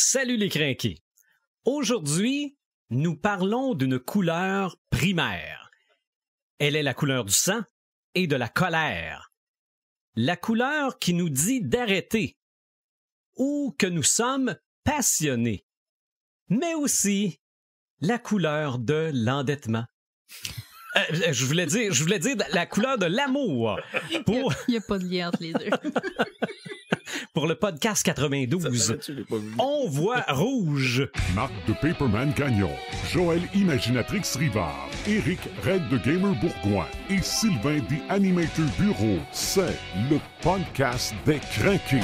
Salut les crinqués! Aujourd'hui, nous parlons d'une couleur primaire. Elle est la couleur du sang et de la colère. La couleur qui nous dit d'arrêter ou que nous sommes passionnés. Mais aussi la couleur de l'endettement. Je voulais dire la couleur de l'amour. Il n'y a pas de lien entre les deux. Pour le podcast 92, on voit rouge. Marc de Paperman Gagnon, Joël Imaginatrix Rivard, Éric Red de Gamer Bourgoin et Sylvain des Animator Bureau. C'est le podcast des crinqués.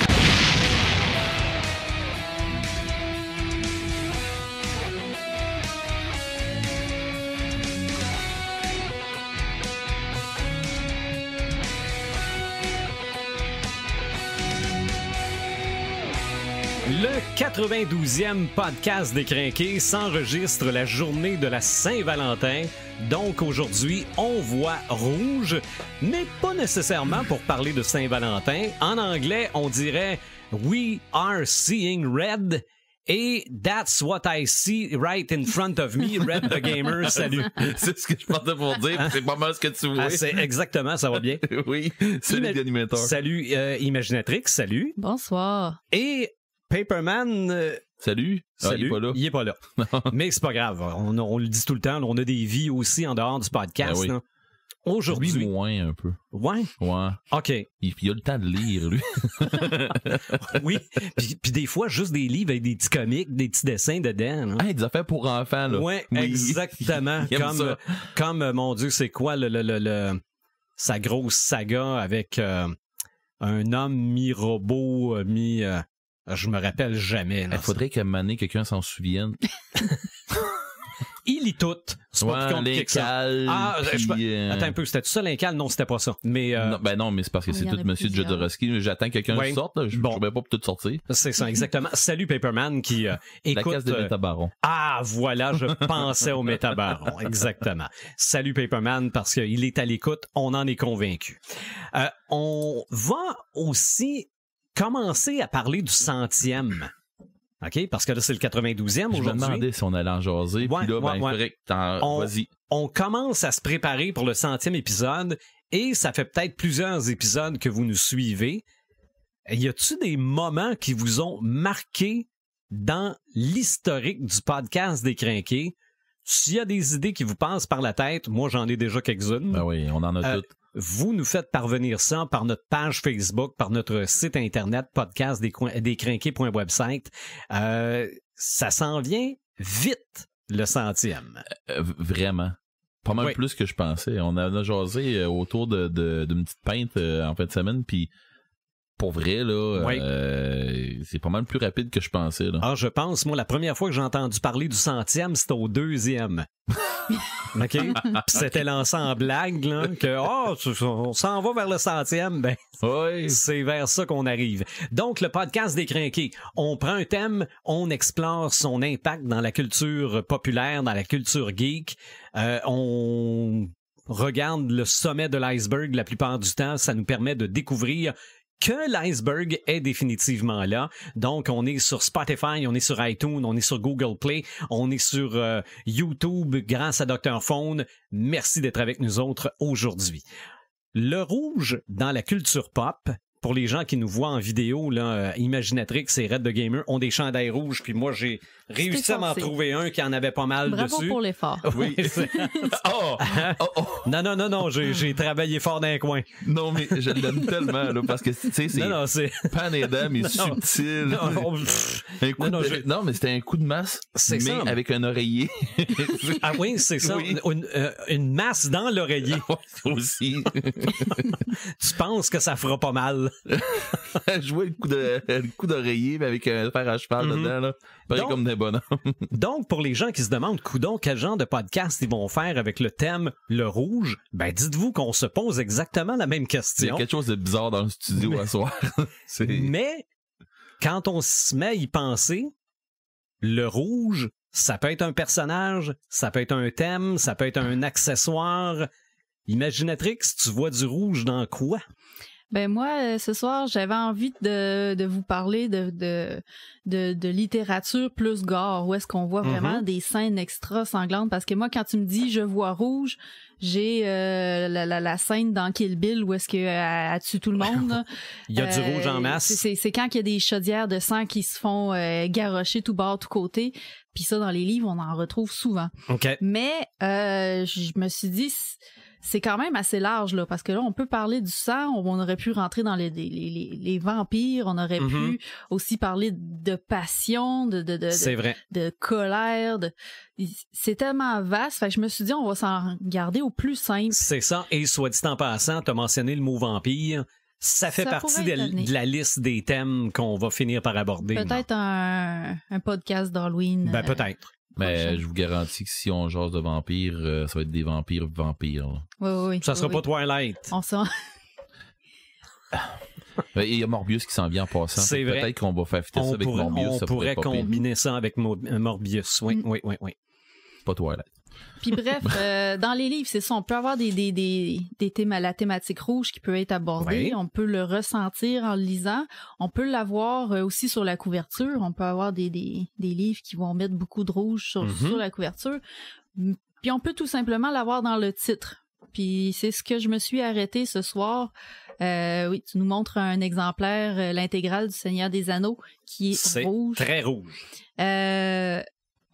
Le 92e podcast des crinqués s'enregistre la journée de la Saint-Valentin. Donc aujourd'hui, on voit rouge, mais pas nécessairement pour parler de Saint-Valentin. En anglais, on dirait « We are seeing red ». Et that's what I see right in front of me, Red the Gamer, salut. C'est ce que je pensais pour dire, c'est pas mal ce que tu vois. Ah, c'est exactement, ça va bien. Oui, salut l'animateur. Salut Imaginatrix, salut. Bonsoir. Et Paperman... Salut. Salut. Ah, il est pas là. Mais c'est pas grave. On le dit tout le temps. On a des vies aussi en dehors du podcast. Ben oui. Là. Aujourd'hui. Lui, moins un peu. Ouais. Ouais. OK. Il a le temps de lire, lui. Oui. Puis des fois, juste des livres avec des petits comics, des petits dessins dedans. Là. Des affaires pour enfants, là. Ouais, Oui. exactement. Comme, mon Dieu, c'est quoi sa grosse saga avec un homme mi-robot, je me rappelle jamais. Il faudrait qu'à un moment donné, quelqu'un s'en souvienne. Il lit tout. C'est pas plus compliqué que ça. Attends un peu, c'était ça l'incal? Non, c'était pas ça. Mais, non, mais c'est parce que c'est tout Monsieur Jodorowsky. J'attends que quelqu'un sorte. Là. Je ne pourrais pas tout sortir. C'est ça, exactement. Salut Paperman qui écoute... La case de Métabaron. Voilà, je pensais au Métabaron. Exactement. Salut Paperman parce qu'il est à l'écoute. On en est convaincu. On va aussi commencer à parler du 100e. OK? Parce que là, c'est le 92e aujourd'hui. Je me demandais si on allait en jaser. Puis là, il faudrait que vas-y. On commence à se préparer pour le 100e épisode et ça fait peut-être plusieurs épisodes que vous nous suivez. Y a-tu des moments qui vous ont marqué dans l'historique du podcast des crinqués? S'il y a des idées qui vous passent par la tête, moi, j'en ai déjà quelques-unes. Ben oui, on en a toutes. Vous nous faites parvenir ça par notre page Facebook, par notre site internet podcastdescrinqués.website. Ça s'en vient vite, le 100e. Vraiment. Pas mal plus que je pensais. On a jasé autour d'une petite pinte en fin de semaine, puis pour vrai, là, c'est pas mal plus rapide que je pensais. Là. Je pense, moi, la première fois que j'ai entendu parler du 100e, c'était au 2e. OK? Puis c'était lancé en blague, là, que, on s'en va vers le 100e. Ben, c'est vers ça qu'on arrive. Donc, le podcast des crinqués, on prend un thème, on explore son impact dans la culture populaire, dans la culture geek. On regarde le sommet de l'iceberg la plupart du temps. Ça nous permet de découvrir que l'iceberg est définitivement là. Donc, on est sur Spotify, on est sur iTunes, on est sur Google Play, on est sur YouTube grâce à Dr. Phone. Merci d'être avec nous autres aujourd'hui. Le rouge dans la culture pop, pour les gens qui nous voient en vidéo, là, Imaginatrix et Red the Gamer ont des chandails rouges, puis moi, j'ai réussi à m'en trouver un qui en avait pas mal Bravo dessus. pour l'effort. Oui. Non, j'ai travaillé fort dans un coin. Non, mais je l'aime tellement, là, parce que, tu sais, c'est pan et dents, mais subtil. Non, mais c'était un coup de masse, mais ça. Avec un oreiller. Ah oui, c'est ça. Oui. Une masse dans l'oreiller. Aussi. Tu penses que ça fera pas mal. Je vois le coup d'oreiller mais avec un fer à cheval dedans, là. Pareil comme des bonhommes. Donc, pour les gens qui se demandent, coudonc, quel genre de podcast ils vont faire avec le thème le rouge, ben dites-vous qu'on se pose exactement la même question. Il y a quelque chose de bizarre dans le studio à soir. Mais, quand on se met à y penser, le rouge, ça peut être un personnage, ça peut être un thème, ça peut être un accessoire. Imaginatrix, tu vois du rouge dans quoi? Ben moi, ce soir, j'avais envie de vous parler de littérature plus gore, où est-ce qu'on voit vraiment des scènes extra sanglantes. Parce que moi, quand tu me dis « je vois rouge », j'ai la scène dans Kill Bill où est-ce qu'elle tue tout le monde. Là. Il y a du rouge en masse. C'est quand il y a des chaudières de sang qui se font garrocher tout bord, tout côté. Puis ça, dans les livres, on en retrouve souvent. Okay. Mais je me suis dit... C'est quand même assez large, là, parce que là, on peut parler du sang, on aurait pu rentrer dans les vampires, on aurait pu aussi parler de passion, c'est vrai. de colère. C'est tellement vaste, fait que je me suis dit, on va s'en garder au plus simple. C'est ça, et soit dit en passant, t'as mentionné le mot vampire, ça fait partie de la liste des thèmes qu'on va finir par aborder. Peut-être un podcast d'Halloween. Ben, peut-être. Mais je vous garantis que si on jase de vampires, ça va être des vampires. Oui. Ça sera pas Twilight. On s'en... Il y a Morbius qui s'en vient en passant. C'est vrai. Peut-être qu'on va faire fitter ça avec Morbius. On pourrait combiner ça avec Morbius. Oui. Pas Twilight. Puis bref, dans les livres, c'est ça, on peut avoir des thèmes à la thématique rouge qui peut être abordée. Oui. On peut le ressentir en le lisant. On peut l'avoir aussi sur la couverture. On peut avoir des livres qui vont mettre beaucoup de rouge sur la couverture. Puis on peut tout simplement l'avoir dans le titre. Puis c'est ce que je me suis arrêtée ce soir. Oui, tu nous montres un exemplaire, l'intégrale du Seigneur des Anneaux, qui est rouge. Très rouge.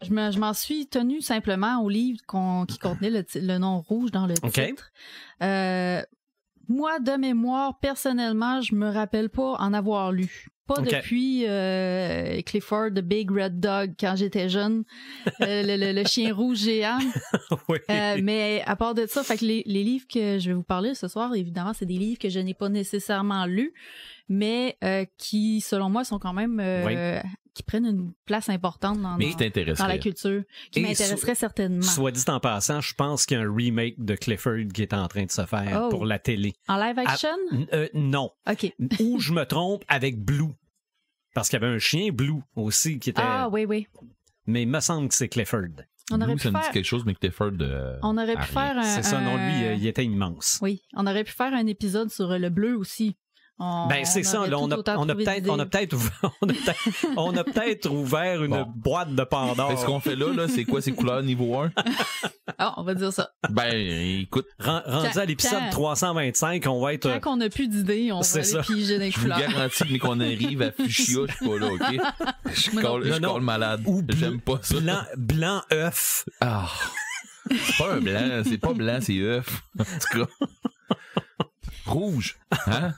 Je m'en suis tenue simplement au livre qui contenait le nom rouge dans le titre. Moi, de mémoire, personnellement, je me rappelle pas en avoir lu. Pas depuis Clifford the Big Red Dog quand j'étais jeune, le chien rouge géant. Oui. Mais à part de ça, fait que les livres que je vais vous parler ce soir, évidemment, c'est des livres que je n'ai pas nécessairement lus, mais qui, selon moi, sont quand même qui prennent une place importante dans la culture, qui m'intéresserait certainement. Soit dit en passant, je pense qu'il y a un remake de Clifford qui est en train de se faire pour la télé. En live action? Non. OK. Ou je me trompe avec Blue. Parce qu'il y avait un chien Blue aussi qui était... Ah, oui. Mais il me semble que c'est Clifford. On aurait pu ça me dit quelque chose, mais Clifford... on aurait pu faire un... C'est ça, non, lui, il était immense. Oui, on aurait pu faire un épisode sur le bleu aussi. C'est ça, là, on a peut-être ouvert une boîte de Pandore. Ce qu'on fait là, c'est quoi, c'est couleur niveau 1? On va dire ça. Écoute. Rendu à l'épisode 325, on va être... Quand on n'a plus d'idées, on va aller piger des couleurs. Je vous garantis que qu'on arrive à Fuchsia, je suis pas là, OK? Je colle malade. J'aime pas ça. Blanc œuf. Ah. C'est pas un blanc, c'est œuf. En tout cas. Rouge. Hein?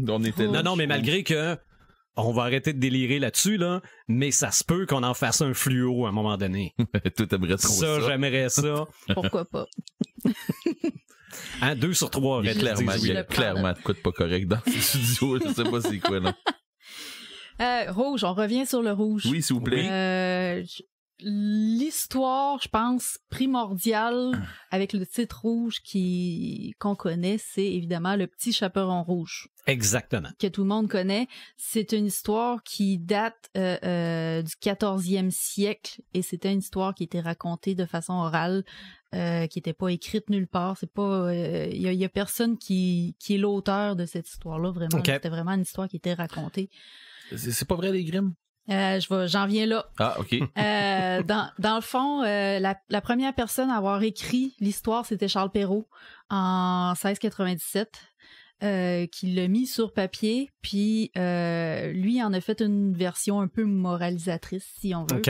On était là. Non, mais malgré que on va arrêter de délirer là-dessus, là, mais ça se peut qu'on en fasse un fluo à un moment donné. Tout aimerait trop ça. J'aimerais ça. Pourquoi pas? 2 sur 3. Il y a clairement de quoi de pas correct dans ce studio. Je sais pas c'est quoi, là. Rouge, on revient sur le rouge. Oui, s'il vous plaît. L'histoire, je pense, primordiale avec le titre rouge qu'on connaît, c'est évidemment Le Petit Chaperon Rouge. Exactement. Que tout le monde connaît. C'est une histoire qui date du 14e siècle et c'était une histoire qui était racontée de façon orale, qui était pas écrite nulle part. C'est pas, y a personne qui est l'auteur de cette histoire-là, vraiment. Okay. C'était vraiment une histoire qui était racontée. C'est pas vrai, les Grimm? J'en viens là. Ah, OK. Dans le fond, la première personne à avoir écrit l'histoire, c'était Charles Perrault en 1697, qui l'a mis sur papier, puis lui en a fait une version un peu moralisatrice, si on veut,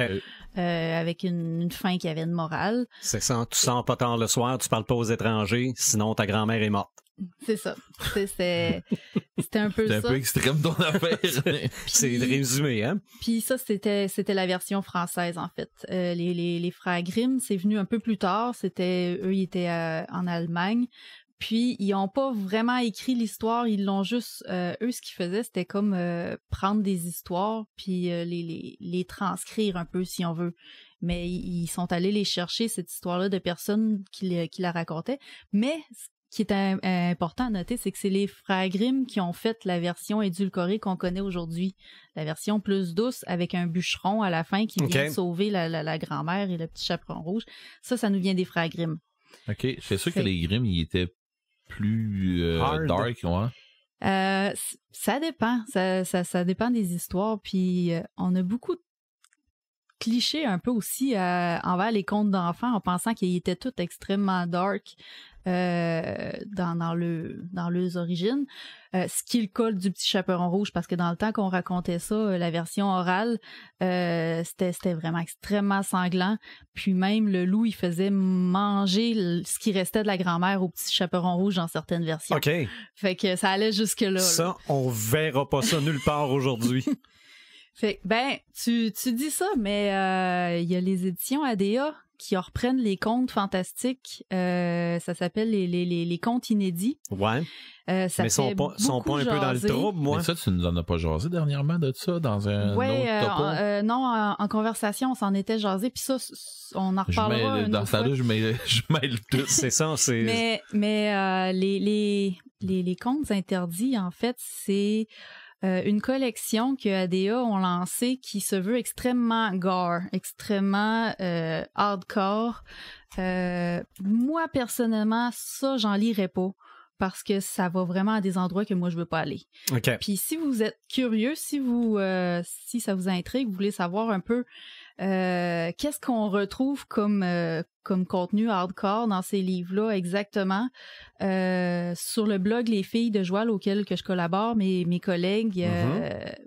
avec une fin qui avait une morale. C'est ça, tu sors pas tard le soir, tu parles pas aux étrangers, sinon ta grand-mère est morte. C'est ça. C'était un peu ça. C'est un peu extrême ton affaire. C'est résumé, hein? Puis ça, c'était la version française, en fait. Les frères Grimm, c'est venu un peu plus tard. Eux, ils étaient en Allemagne. Puis, ils n'ont pas vraiment écrit l'histoire. Ils l'ont juste... eux, ce qu'ils faisaient, c'était comme prendre des histoires puis les transcrire un peu, si on veut. Mais ils sont allés les chercher, cette histoire-là, de personnes qui la racontaient. Mais... Ce qui est important à noter, c'est que c'est les frères Grimm qui ont fait la version édulcorée qu'on connaît aujourd'hui. La version plus douce avec un bûcheron à la fin qui vient sauver la grand-mère et le petit chaperon rouge. Ça nous vient des frères Grimm. OK. C'est sûr que les Grimm, ils étaient plus dark, ouais. Ça dépend. Ça dépend des histoires. Puis on a beaucoup de clichés un peu aussi envers les contes d'enfants en pensant qu'ils étaient tous extrêmement dark dans leurs origines. Ce qui est le cas du Petit Chaperon Rouge, parce que dans le temps qu'on racontait ça, la version orale, c'était vraiment extrêmement sanglant. Puis même le loup, il faisait manger ce qui restait de la grand-mère au Petit Chaperon Rouge dans certaines versions. OK. Fait que ça allait jusque-là. Ça, on verra pas ça nulle part aujourd'hui. Fait tu dis ça, mais il y a les éditions ADA qui reprennent les contes fantastiques. Ça s'appelle les contes inédits. Ouais. Mais sont pas un peu dans le trouble, moi. Mais ça, tu nous en as pas jasé dernièrement de ça dans un autre topo? Non, en conversation, on s'en était jasé. Puis ça, on en reparlera dans ce temps-là, je mêle tout. C'est ça, c'est... Mais les contes interdits, en fait, c'est... une collection que ADA ont lancée qui se veut extrêmement gore, extrêmement hardcore. Moi, personnellement, ça, j'en lirais pas parce que ça va vraiment à des endroits que moi, je veux pas aller. Okay. Puis si vous êtes curieux, si ça vous intrigue, vous voulez savoir un peu qu'est-ce qu'on retrouve comme contenu hardcore dans ces livres-là exactement. Sur le blog Les Filles de Joël auquel que je collabore, mes collègues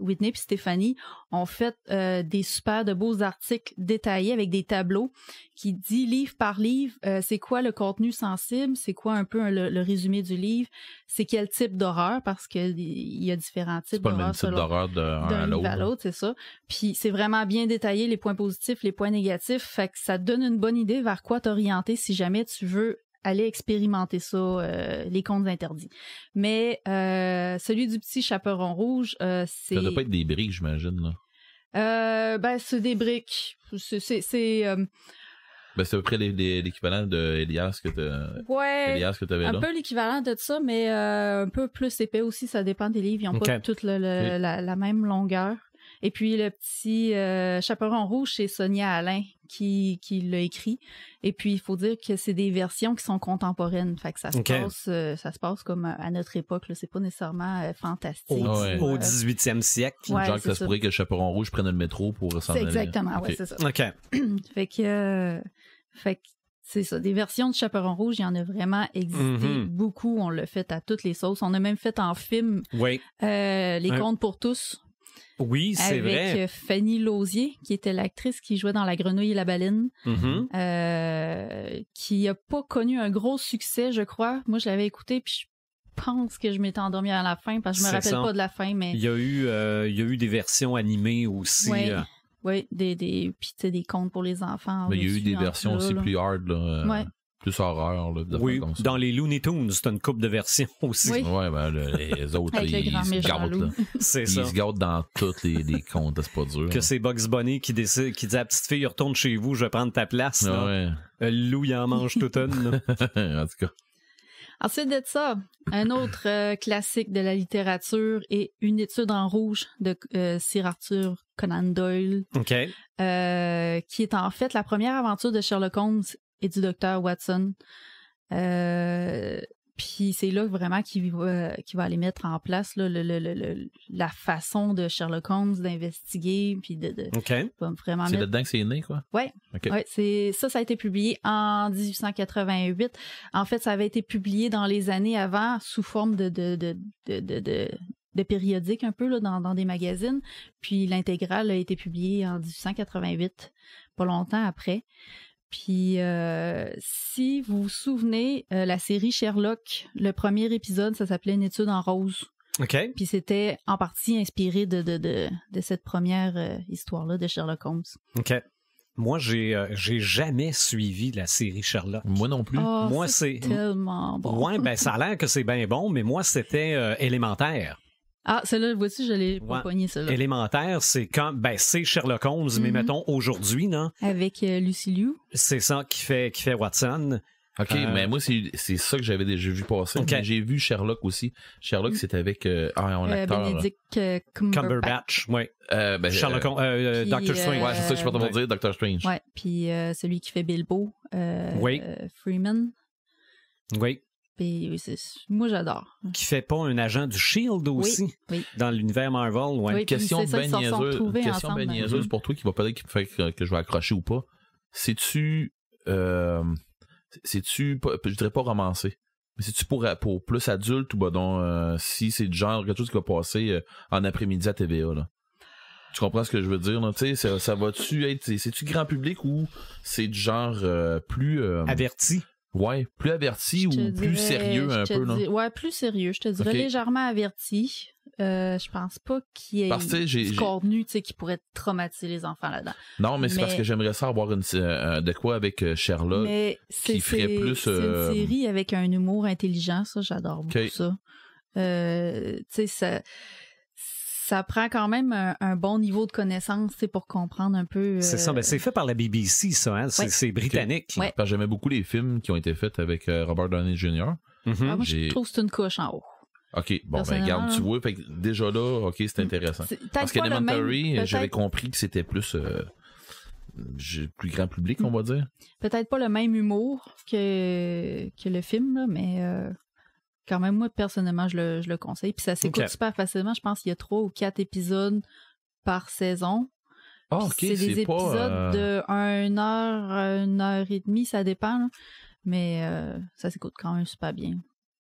Whitney et Stéphanie ont fait des super de beaux articles détaillés avec des tableaux qui dit livre par livre, c'est quoi le contenu sensible, c'est quoi un peu le résumé du livre, c'est quel type d'horreur, parce qu'il y a différents types d'horreur. C'est pas le même type d'horreur d'un livre à l'autre, c'est ça. Puis c'est vraiment bien détaillé, les points positifs, les points négatifs, fait que ça te donne une bonne idée vers quoi t'orienter si jamais tu veux aller expérimenter ça, les contes interdits. Mais celui du Petit Chaperon Rouge, c'est... Ça doit pas être des briques, j'imagine, là. C'est des briques. C'est à peu près l'équivalent de Elias que t'avais là. Un peu l'équivalent de ça, mais un peu plus épais aussi, ça dépend des livres. Ils n'ont pas toutes la même longueur. Et puis le Petit Chaperon Rouge, c'est Sonia Alain qui l'a écrit. Et puis il faut dire que c'est des versions qui sont contemporaines. Fait que ça se passe comme à notre époque. Là. C'est pas nécessairement fantastique. Au 18e siècle. Ouais, genre que ça se pourrait que le Chaperon Rouge prenne le métro pour s'en aller. Exactement, ouais, c'est ça. OK. Fait que c'est ça. Des versions de Chaperon Rouge, il y en a vraiment existé beaucoup. On l'a fait à toutes les sauces. On a même fait en film Les Contes pour tous. Oui, c'est vrai. Avec Fanny Lausier, qui était l'actrice qui jouait dans La Grenouille et la Baleine, qui a pas connu un gros succès, je crois. Moi, je l'avais écouté, puis je pense que je m'étais endormie à la fin, parce que je me rappelle pas de la fin, mais... Il y a eu des versions animées aussi. Oui, des contes pour les enfants. Mais il y a eu des versions aussi plus hard, là. Ouais. Plus horreur, là. Oui, comme ça. dans les Looney Tunes, c'est une coupe de versions aussi. Oui. Ouais, les autres, ils se gâtent, là. C'est ça. Ils se gâtent dans tous les contes, c'est pas dur. Que c'est Bugs Bunny qui dit à la petite fille, retourne chez vous, je vais prendre ta place. Là. Le loup, il en mange toute une. En tout cas. Ensuite de ça, un autre classique de la littérature est Une étude en rouge de Sir Arthur Conan Doyle. OK. Qui est en fait la première aventure de Sherlock Holmes et du docteur Watson. Puis c'est là vraiment qu'il va aller mettre en place là, la façon de Sherlock Holmes d'investiguer, puis vraiment c'est là-dedans que c'est né, quoi? Oui. Okay. Ouais, ça a été publié en 1888. En fait, ça avait été publié dans les années avant sous forme de périodique un peu là, dans des magazines. Puis l'intégrale a été publiée en 1888, pas longtemps après. Puis, si vous vous souvenez, la série Sherlock, le premier épisode, ça s'appelait Une étude en rose. OK. Puis c'était en partie inspiré de cette première histoire-là de Sherlock Holmes. OK. Moi, j'ai jamais suivi la série Sherlock. Moi non plus. Oh, moi, c'est tellement bon. Ouais, ben ça a l'air que c'est bien bon, mais moi, c'était élémentaire. Ah, celle-là, vois-tu, je l'ai pas pogné, celle-là. Élémentaire, c'est c'est Sherlock Holmes, mais mettons aujourd'hui, non? Avec Lucy Liu. C'est ça qui fait Watson. OK, mais moi, c'est ça que j'avais déjà vu passer. Okay. Mais j'ai vu Sherlock aussi. Sherlock, c'était avec un acteur. Benedict Cumberbatch, oui. Sherlock Holmes, Doctor Strange. Ouais, c'est ça que je peux te dire, Doctor Strange. Ouais, puis celui qui fait Bilbo, Freeman. Oui. Puis moi, j'adore. Mm. Qui fait pas un agent du Shield aussi? Oui. Dans l'univers Marvel, ouais. Oui, Question c'est ça, ils se sont retrouvés question ensemble. ben niaiseuse pour toi qui va peut-être que je vais accrocher ou pas. C'est-tu je dirais pas romancé, mais c'est-tu pour plus adulte ou ben non, si c'est du genre quelque chose qui va passer en après-midi à TVA, là? Tu comprends ce que je veux dire, là? Tu sais, ça va-tu être, c'est-tu grand public ou c'est du genre plus Averti. Ouais, plus averti ou plus sérieux un peu, non? Ouais, plus sérieux. Je te dirais légèrement averti. Je pense pas qu'il y ait du contenu qui pourrait traumatiser les enfants là-dedans. Non, mais c'est parce que j'aimerais ça avoir de quoi avec Sherlock qui ferait plus... C'est une série avec un humour intelligent, ça, j'adore beaucoup ça. Tu sais, ça prend quand même un bon niveau de connaissance pour comprendre un peu... C'est ça, ben c'est fait par la BBC, ça, hein? C'est britannique. Ouais. Parce que j'aimais beaucoup les films qui ont été faits avec Robert Downey Jr. Mm-hmm. Moi, je trouve que c'est une coche en haut. OK, bon, ben regarde, tu vois, fait que déjà là, OK, c'est intéressant. Parce qu'Elementary, j'avais compris que c'était plus grand public, on va dire. Peut-être pas le même humour que le film, là, mais quand même, moi, personnellement, je le conseille. Puis ça s'écoute super facilement. Je pense qu'il y a 3 ou 4 épisodes par saison. Ah, OK, c'est des épisodes de 1 heure, 1 heure et demie, ça dépend, là. Mais ça s'écoute quand même super bien.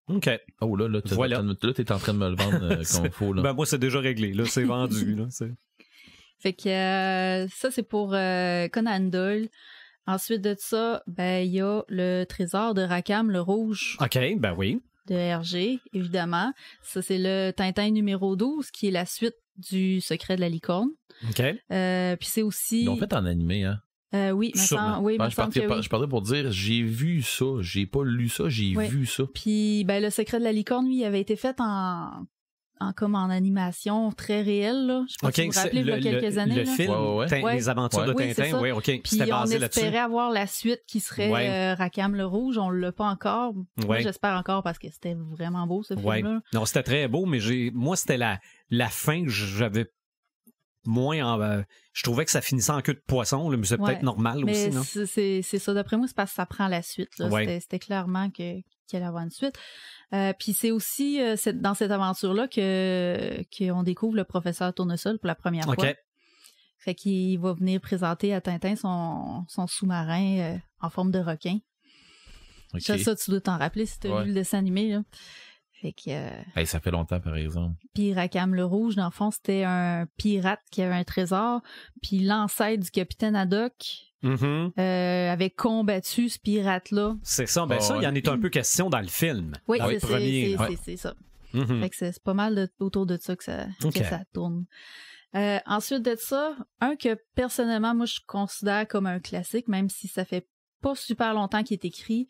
OK. Oh là, t'es en train de me le vendre comme il faut. Là. Ben moi, c'est déjà réglé. Là, c'est vendu. Là, Fait que ça, c'est pour Conan Doyle. Ensuite de ça, ben il y a le trésor de Rackham, le rouge. OK, ben oui. De Hergé, évidemment. Ça, c'est le Tintin numéro 12, qui est la suite du Secret de la licorne. OK. Puis c'est aussi... Ils l'ont fait en animé, hein? Oui, je parlais pour dire, j'ai vu ça, j'ai pas lu ça, j'ai vu ça. Puis ben, le Secret de la licorne, lui, il avait été fait en animation très réelle, là. Je sais pas si vous vous rappelez, il y a quelques années. Le film, Les aventures de Tintin, oui, OK. Puis c'était basé on espérait avoir la suite qui serait Rackham le Rouge, on l'a pas encore. Moi, j'espère encore parce que c'était vraiment beau, ce film-là. Non, c'était très beau, mais moi, c'était la fin que j'avais moins je trouvais que ça finissait en queue de poisson, là, mais c'est peut-être normal mais aussi, non? C'est ça, d'après moi, c'est parce que ça prend la suite. Là. C'était clairement qu'il allait avoir une suite. Puis c'est aussi dans cette aventure-là qu'on découvre le professeur Tournesol pour la première fois. Fait qu'il va venir présenter à Tintin son sous-marin en forme de requin. Okay. Ça, tu dois t'en rappeler si tu as vu le dessin animé, là. Fait que, ça fait longtemps, par exemple. Puis Rackham le Rouge, dans le fond, c'était un pirate qui avait un trésor. Puis l'ancêtre du capitaine Haddock avait combattu ce pirate-là. C'est ça. Ben ça, il y en est un peu question dans le film. Oui, dans c'est ça. Fait que c'est pas mal autour de ça que ça tourne. Ensuite de ça, un que personnellement, moi, je considère comme un classique, même si ça fait pas super longtemps qu'il est écrit,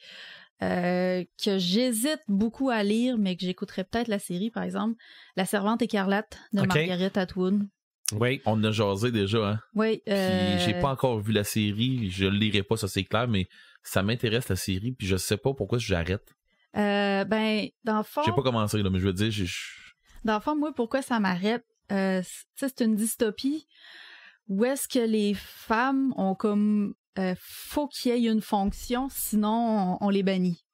que j'hésite beaucoup à lire, mais que j'écouterais peut-être la série, par exemple, La Servante écarlate de Margaret Atwood. Oui, on a jasé déjà, hein? Oui. Puis j'ai pas encore vu la série, je lirai pas, ça c'est clair, mais ça m'intéresse la série, puis je sais pas pourquoi j'arrête. Ben, dans le fond... J'ai pas commencé, là, mais je veux dire... Dans le fond, moi, pourquoi ça m'arrête? C'est une dystopie où est-ce que les femmes ont comme... faut qu'il y ait une fonction, sinon on les bannit.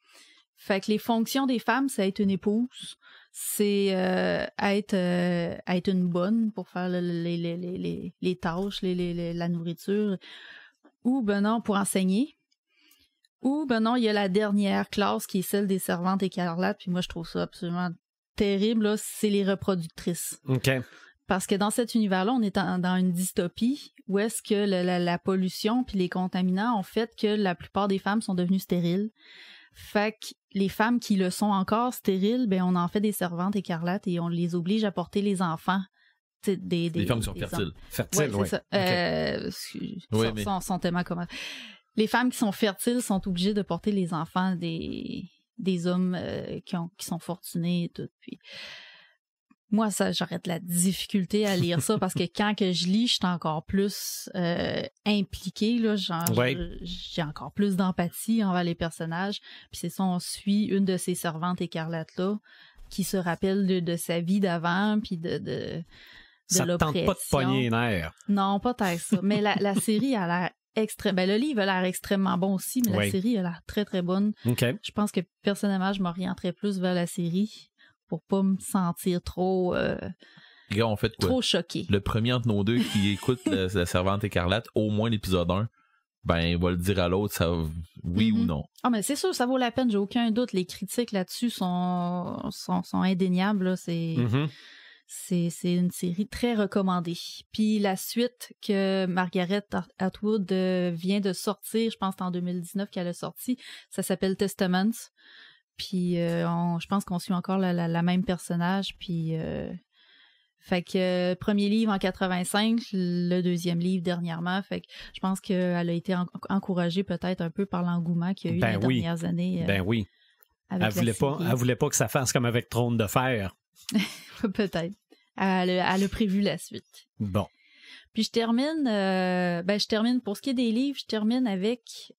Fait que les fonctions des femmes, c'est être une épouse, c'est être une bonne pour faire les tâches, la nourriture, ou ben non, pour enseigner. Ou ben non, il y a la dernière classe qui est celle des servantes écarlates, puis moi je trouve ça absolument terrible, là, c'est les reproductrices. OK. Parce que dans cet univers-là, on est dans une dystopie où est-ce que la pollution puis les contaminants ont fait que la plupart des femmes sont devenues stériles. Fait que les femmes qui le sont encore stériles, ben on en fait des servantes écarlates et on les oblige à porter les enfants. Des femmes qui sont fertiles. Fertiles, oui. C'est ça. Sont tellement communs. Les femmes qui sont fertiles sont obligées de porter les enfants des hommes qui sont fortunés et tout. Puis moi, j'aurais de la difficulté à lire ça parce que quand que je lis, je suis encore plus impliquée, là, j'ai encore plus d'empathie envers les personnages. Puis c'est ça, on suit une de ces servantes écarlates-là qui se rappelle de sa vie d'avant, puis de ça te tente pas de pogner les nerfs. Non, pas tant ça. Mais la série a l'air Ben, le livre a l'air extrêmement bon aussi, mais la série a l'air très, très bonne. Okay. Je pense que, personnellement, je m'orienterais plus vers la série pour pas me sentir trop... Les gars, on fait quoi? Trop choqué. Le premier entre nos deux qui écoute la Servante écarlate, au moins l'épisode 1, ben, il va le dire à l'autre, ça, oui ou non. Ah, mais c'est sûr, ça vaut la peine, j'ai aucun doute. Les critiques là-dessus sont indéniables. Là. C'est une série très recommandée. Puis la suite que Margaret Atwood vient de sortir, je pense que c'est en 2019 qu'elle a sorti, ça s'appelle Testaments. Puis je pense qu'on suit encore la même personnage. Puis fait que premier livre en 85, le deuxième livre dernièrement. Fait que je pense qu'elle a été encouragée peut-être un peu par l'engouement qu'il y a eu dans les dernières années. Ben oui. Elle voulait pas que ça fasse comme avec Trône de fer. Peut-être. Elle a prévu la suite. Bon. Puis je termine pour ce qui est des livres, je termine avec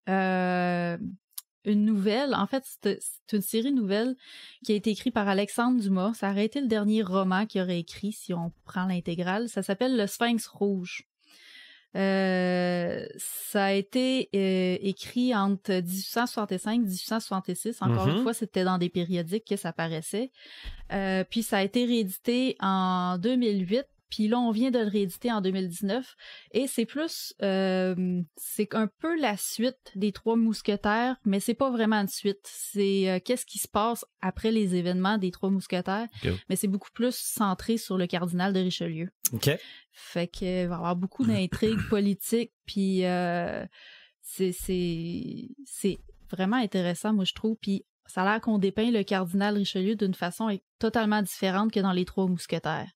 une nouvelle. En fait, c'est une série nouvelle qui a été écrite par Alexandre Dumas. Ça aurait été le dernier roman qu'il aurait écrit si on prend l'intégrale. Ça s'appelle Le Sphinx Rouge. Ça a été écrit entre 1865 et 1866. Encore une fois, c'était dans des périodiques que ça paraissait. Puis ça a été réédité en 2008. Puis là, on vient de le rééditer en 2019. Et c'est plus... c'est un peu la suite des Trois Mousquetaires, mais c'est pas vraiment une suite. C'est qu'est-ce qui se passe après les événements des Trois Mousquetaires. Okay. Mais c'est beaucoup plus centré sur le cardinal de Richelieu. OK. Fait qu'il va y avoir beaucoup d'intrigues politiques. Puis c'est vraiment intéressant, moi, je trouve. Puis ça a l'air qu'on dépeint le cardinal Richelieu d'une façon totalement différente que dans les Trois Mousquetaires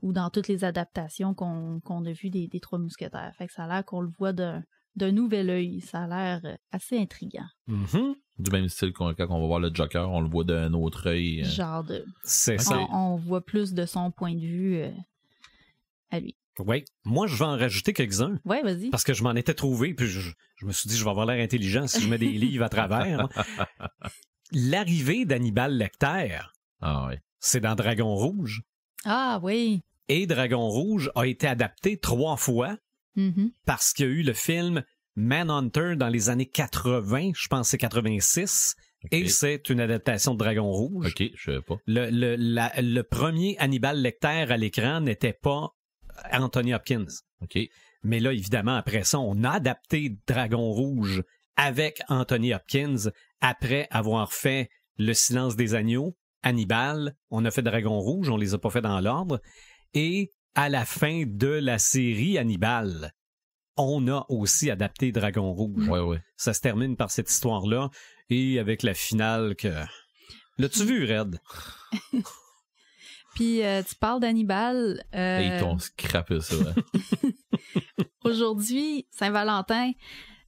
ou dans toutes les adaptations qu'on a vues des Trois Mousquetaires. Fait que ça a l'air qu'on le voit d'un nouvel œil. Ça a l'air assez intriguant. Du même style quand on va voir le Joker, on le voit d'un autre œil. Genre de... C'est ça. On voit plus de son point de vue à lui. Oui. Moi, je vais en rajouter quelques-uns. Oui, vas-y. Parce que je m'en étais trouvé, puis je me suis dit, je vais avoir l'air intelligent si je mets des livres à travers. L'arrivée d'Hannibal Lecter, c'est dans Dragon Rouge. Ah oui. Et Dragon Rouge a été adapté 3 fois parce qu'il y a eu le film Manhunter dans les années 80, je pense que c'est 86, et c'est une adaptation de Dragon Rouge. OK, je sais pas. Le premier Hannibal Lecter à l'écran n'était pas Anthony Hopkins. OK. Mais là, évidemment, après ça, on a adapté Dragon Rouge avec Anthony Hopkins après avoir fait Le Silence des Agneaux, Hannibal, on a fait Dragon Rouge, on les a pas fait dans l'ordre. Et à la fin de la série Hannibal, on a aussi adapté Dragon Rouge. Ouais. Ça se termine par cette histoire-là et avec la finale que... L'as-tu vu, Red? Puis tu parles d'Hannibal. Ils t'ont scrappé ça. Aujourd'hui, Saint-Valentin,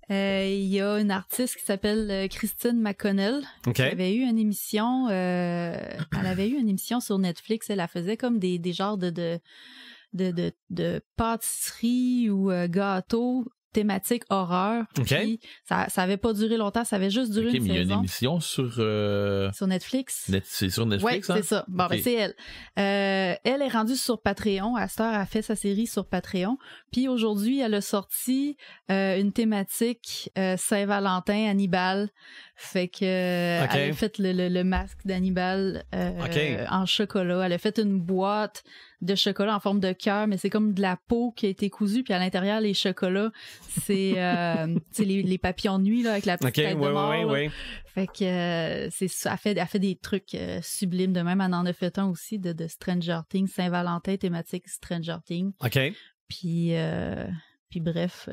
il y a une artiste qui s'appelle Christine McConnell qui avait eu une émission. Elle avait eu une émission sur Netflix. Elle faisait comme des genres de pâtisserie ou gâteaux thématique horreur. Puis ça avait pas duré longtemps, ça avait juste duré une saison. Mais il y a une émission sur Netflix. C'est sur Netflix, ouais, c'est ça. Bon, ben c'est elle. Elle est rendue sur Patreon. À cette heure, elle a fait sa série sur Patreon. Puis aujourd'hui, elle a sorti une thématique Saint-Valentin, Hannibal. Fait que elle a fait le masque d'Hannibal en chocolat. Elle a fait une boîte de chocolat en forme de cœur, mais c'est comme de la peau qui a été cousue, puis à l'intérieur, les chocolats, c'est les papillons de nuit là, avec la petite tête de mort. Fait que c'est ça. Elle fait des trucs sublimes. De même, elle en a fait un aussi de Stranger Things, Saint-Valentin, thématique Stranger Things. Puis bref...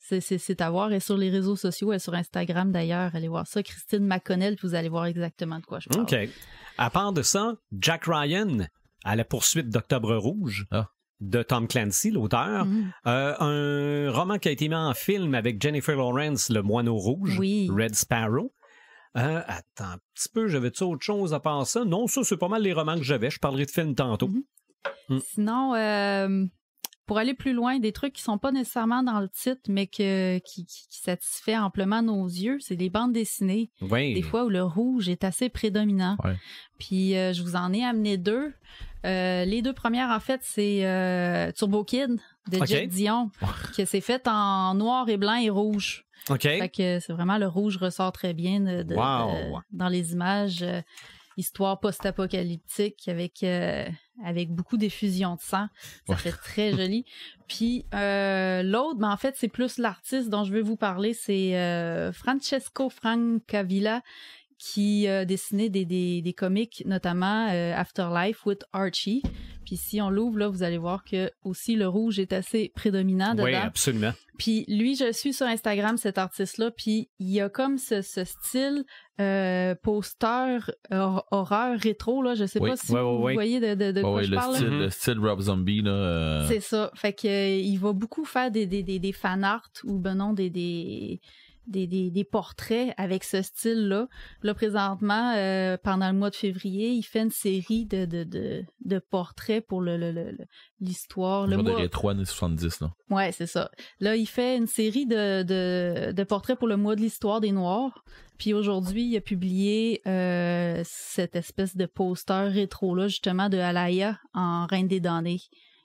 C'est à voir. Et sur les réseaux sociaux, et sur Instagram d'ailleurs, allez voir ça. Christine McConnell, puis vous allez voir exactement de quoi je parle. OK. À part de ça, Jack Ryan, à la poursuite d'Octobre Rouge, de Tom Clancy, l'auteur. Un roman qui a été mis en film avec Jennifer Lawrence, Le Moineau Rouge, Red Sparrow. Attends un petit peu, j'avais-tu autre chose à part ça? Non, ça, c'est pas mal les romans que j'avais. Je parlerai de films tantôt. Sinon... pour aller plus loin, des trucs qui sont pas nécessairement dans le titre, mais qui satisfait amplement nos yeux, c'est les bandes dessinées. Des fois où le rouge est assez prédominant. Puis je vous en ai amené 2. Les 2 premières, en fait, c'est Turbo Kid de Jack Dion, qui s'est fait en noir et blanc et rouge. OK. Fait que c'est vraiment le rouge ressort très bien dans les images. Histoire post-apocalyptique avec beaucoup d'effusion de sang. Ça fait très joli. Puis l'autre, en fait, c'est plus l'artiste dont je vais vous parler. C'est Francesco Francavilla qui a dessiné des comics, notamment Afterlife with Archie. Puis si on l'ouvre, là, vous allez voir que aussi le rouge est assez prédominant dedans. Oui, absolument. Puis lui, je suis sur Instagram, cet artiste-là, puis il a comme ce style poster horreur rétro, là. Je sais pas si vous voyez de quoi je parle. Le style Rob Zombie, là. C'est ça. Fait que il va beaucoup faire des fan art ou des portraits avec ce style-là. Là, présentement, pendant le mois de février, il fait une série de portraits pour l'histoire. Le de rétro années 70, là. Ouais, c'est ça. Là, il fait une série de portraits pour le mois de l'histoire des Noirs. Puis aujourd'hui, il a publié cette espèce de poster rétro-là, justement, de Alaya en Reine des damnés.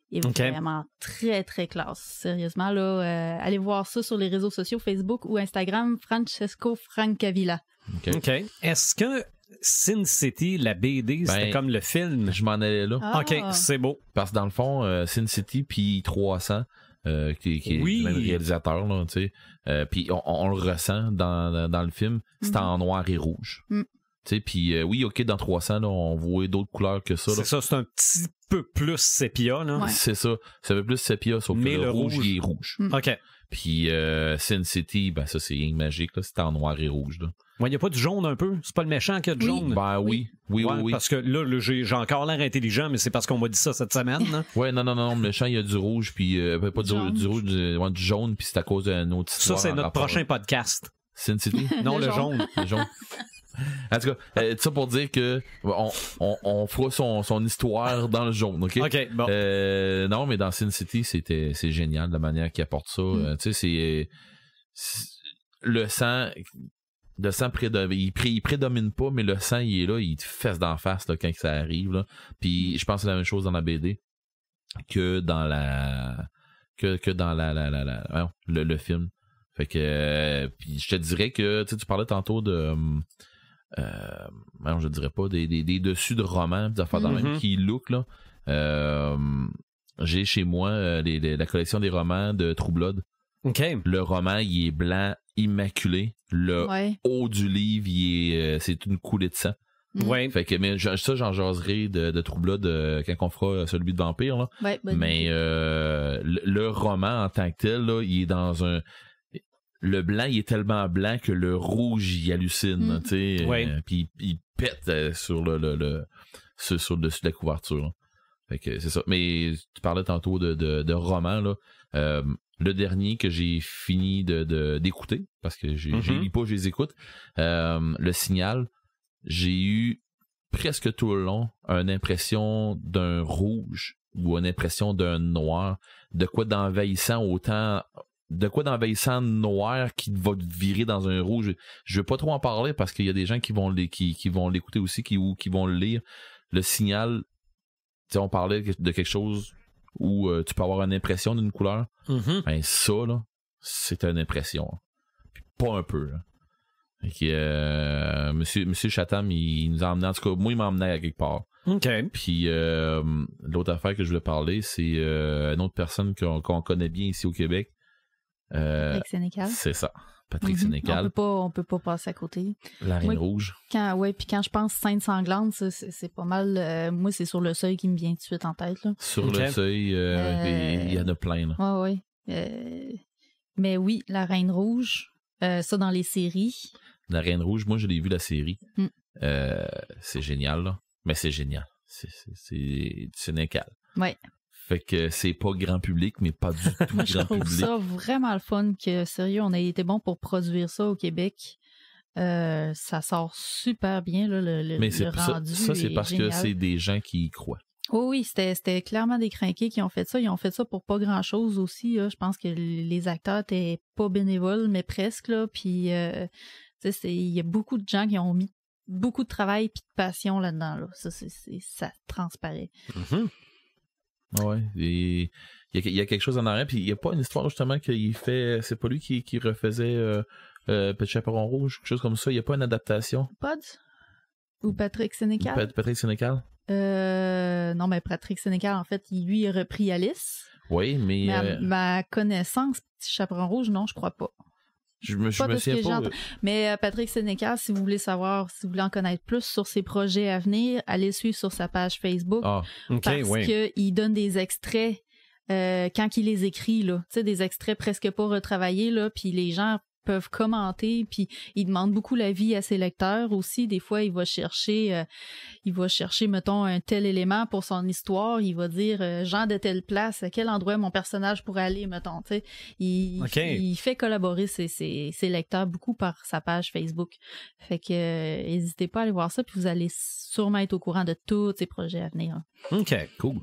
Il est vraiment très, très classe. Sérieusement, là, allez voir ça sur les réseaux sociaux, Facebook ou Instagram, Francesco Francavilla. OK. Est-ce que Sin City, la BD, c'était comme le film? Je m'en allais là. Ah. OK, c'est beau. Parce que dans le fond, Sin City puis 300, qui est le même réalisateur, là, tu sais, puis on le ressent dans le film, c'est en noir et rouge. Puis oui, OK, dans 300, là, on voit d'autres couleurs que ça. Là. C'est ça, c'est un petit peu plus sépia. Là. Ouais. C'est ça. C'est un peu plus sépia, sauf que le rouge, il est rouge. OK. Puis Sin City, ben ça, c'est rien de magique. Là. C'est en noir et rouge. Il n'y a pas du jaune un peu? C'est pas le méchant qui a du jaune? Ben oui. Parce que là j'ai encore l'air intelligent, mais c'est parce qu'on m'a dit ça cette semaine. Hein? Ouais, non, le méchant, il y a du rouge, puis pas du rouge, du jaune, puis c'est à cause d'une autre histoire. Ça, c'est notre prochain podcast. Sin City? Non, le jaune. Le jaune. En tout cas, ça pour dire que on fera son histoire dans le jaune, OK? OK, bon. Non, mais dans Sin City, c'est génial la manière qu'il apporte ça. Tu sais, c'est le sang il prédomine pas, mais le sang, il est là, il te fesse d'en face là, quand ça arrive. Là. Puis je pense que c'est la même chose dans la BD que dans le film. Fait que puis je te dirais que tu parlais tantôt de je dirais pas des dessus de romans, des affaires dans le même qui look là. J'ai chez moi la collection des romans de True Blood. OK. Le roman, il est blanc immaculé. Le haut du livre, c'est une coulée de sang. Ouais. Fait que mais ça j'en jaserai de True Blood quand on fera celui de vampire là. Ouais, mais le roman en tant que tel là, il est dans un le blanc, il est tellement blanc que le rouge, il hallucine, tu sais. Puis il pète sur sur le dessus de la couverture. Là. Fait que c'est ça. Mais tu parlais tantôt de romans, là. Le dernier que j'ai fini d'écouter, parce que je lis pas, je les écoute. Le Signal, j'ai eu presque tout le long une impression d'un rouge ou une impression d'un noir, de quoi d'envahissant noir qui va virer dans un rouge. Je veux pas trop en parler parce qu'il y a des gens qui vont l'écouter aussi, qui vont le lire. Le Signal, tu sais, on parlait de quelque chose où tu peux avoir une impression d'une couleur. Ben ça, là, c'est une impression. Puis pas un peu, là. Fait que, Monsieur Chatham, il nous a emmené, en tout cas, moi, il m'a emmené à quelque part. OK. Puis l'autre affaire que je voulais parler, c'est une autre personne qu'on connaît bien ici au Québec. Patrick Sénécal. C'est ça. Patrick Sénécal. On peut pas passer à côté. La Reine Rouge. Puis quand je pense Scène sanglante, c'est pas mal. Moi, c'est Sur le seuil qui me vient tout de suite en tête. Là. Sur le seuil, il y en a plein. Là. Oui. Mais oui, La Reine Rouge, ça dans les séries. La Reine Rouge, moi, je l'ai vu la série. C'est génial, là. Mais c'est génial. C'est Sénécal. Ouais. Fait que c'est pas grand public, mais pas du tout grand public. Je trouve ça vraiment le fun que, sérieux, on a été bon pour produire ça au Québec. Ça sort super bien, là, le rendu. Ça, c'est parce génial. que c'est des gens qui y croient. Oui, c'était clairement des crinqués qui ont fait ça. Ils ont fait ça pour pas grand-chose aussi. Là. Je pense que les acteurs étaient pas bénévoles, mais presque. Là. Puis, il y a beaucoup de gens qui ont mis beaucoup de travail et de passion là-dedans. Là. Ça transparaît. Mm-hmm. Ouais, il y a quelque chose en arrière, puis il n'y a pas une histoire justement qu'il fait, c'est pas lui qui refaisait Petit Chaperon Rouge, quelque chose comme ça, il n'y a pas une adaptation. Pods? Ou Patrick Sénécal? Patrick Sénécal? Non, mais Patrick Sénécal, en fait, lui, il a repris Alice. Oui, mais... ma connaissance, Petit Chaperon Rouge, non, je crois pas. Je me souviens pas. Mais Patrick Sénécal, si vous voulez savoir, si vous voulez en connaître plus sur ses projets à venir, allez suivre sur sa page Facebook. Parce qu'il donne des extraits quand il les écrit, là. Tu sais, des extraits presque pas retravaillés, là, puis les gens peuvent commenter, puis il demande beaucoup l'avis à ses lecteurs aussi. Des fois, il va chercher, mettons, un tel élément pour son histoire. Il va dire, Jean de telle place, à quel endroit mon personnage pourrait aller, mettons. Tu sais, il fait collaborer ses lecteurs beaucoup par sa page Facebook. Fait que n'hésitez pas à aller voir ça, puis vous allez sûrement être au courant de tous ses projets à venir. OK, cool.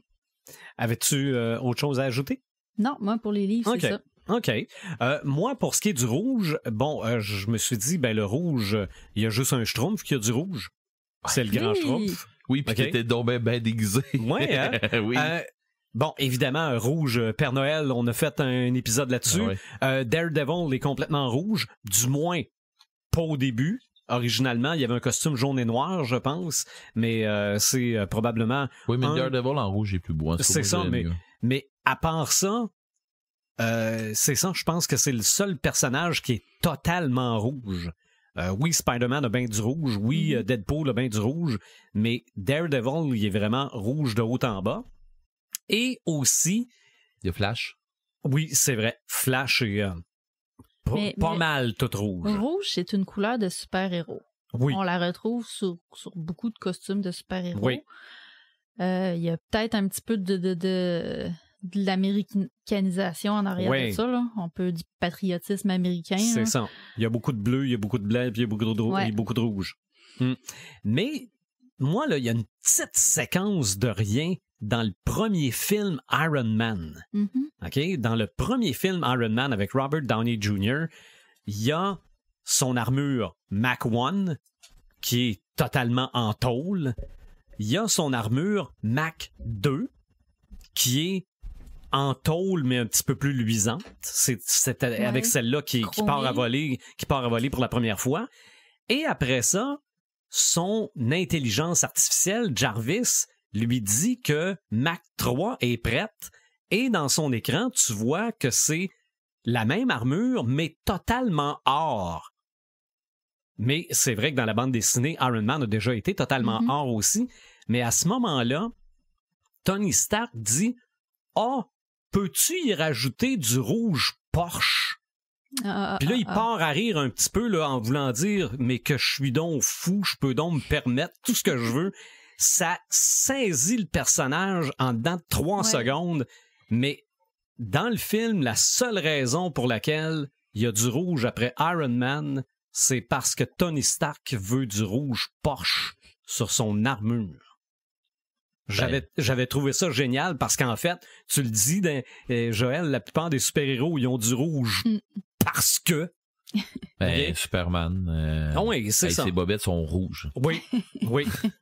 Avais-tu autre chose à ajouter? Non, moi, pour les livres, c'est ça. OK. Moi, pour ce qui est du rouge, je me suis dit, le rouge, il y a juste un schtroumpf qui a du rouge. C'est le grand schtroumpf. Oui, puis t'étais donc bien déguisé. Ouais, hein? Oui. Évidemment, rouge, Père Noël, on a fait un épisode là-dessus. Daredevil est complètement rouge, du moins pas au début. Originalement, il y avait un costume jaune et noir, je pense, mais c'est probablement... Oui, mais Daredevil en rouge est plus beau. Hein, c'est ça, mais à part ça... c'est ça, je pense que c'est le seul personnage qui est totalement rouge. Oui, Spider-Man a bien du rouge, oui, Deadpool a bien du rouge, mais Daredevil, il est vraiment rouge de haut en bas. Et aussi... Il y a Flash. Oui, c'est vrai, Flash est pas mal tout rouge. Rouge, c'est une couleur de super-héros. Oui. On la retrouve sur beaucoup de costumes de super-héros. Oui. Il y a peut-être un petit peu de l'américanisation en arrière de ça, là. On peut du patriotisme américain. C'est là. ça. Il y a beaucoup de bleu, il y a beaucoup de blanc, puis il y a beaucoup de rouge. Mais moi, là, il y a une petite séquence de rien dans le premier film Iron Man. OK? Dans le premier film Iron Man avec Robert Downey Jr., il y a son armure Mach 1 qui est totalement en tôle. Il y a son armure Mach 2 qui est en tôle, mais un petit peu plus luisante. C'est avec celle-là qui part à voler pour la première fois. Et après ça, son intelligence artificielle, Jarvis, lui dit que Mach 3 est prête. Et dans son écran, tu vois que c'est la même armure, mais totalement or. Mais c'est vrai que dans la bande dessinée, Iron Man a déjà été totalement or aussi. Mais à ce moment-là, Tony Stark dit « Ah, peux-tu y rajouter du rouge Porsche? » Puis là, il part à rire un petit peu là, en voulant dire « Mais que je suis donc fou, je peux donc me permettre tout ce que je veux. » Ça saisit le personnage en dedans de 3 secondes. Mais dans le film, la seule raison pour laquelle il y a du rouge après Iron Man, c'est parce que Tony Stark veut du rouge Porsche sur son armure. J'avais trouvé ça génial parce qu'en fait, tu le dis, Joël, la plupart des super-héros, ils ont du rouge parce que... Superman. Oui, c'est ça. Ses bobettes sont rouges. Oui.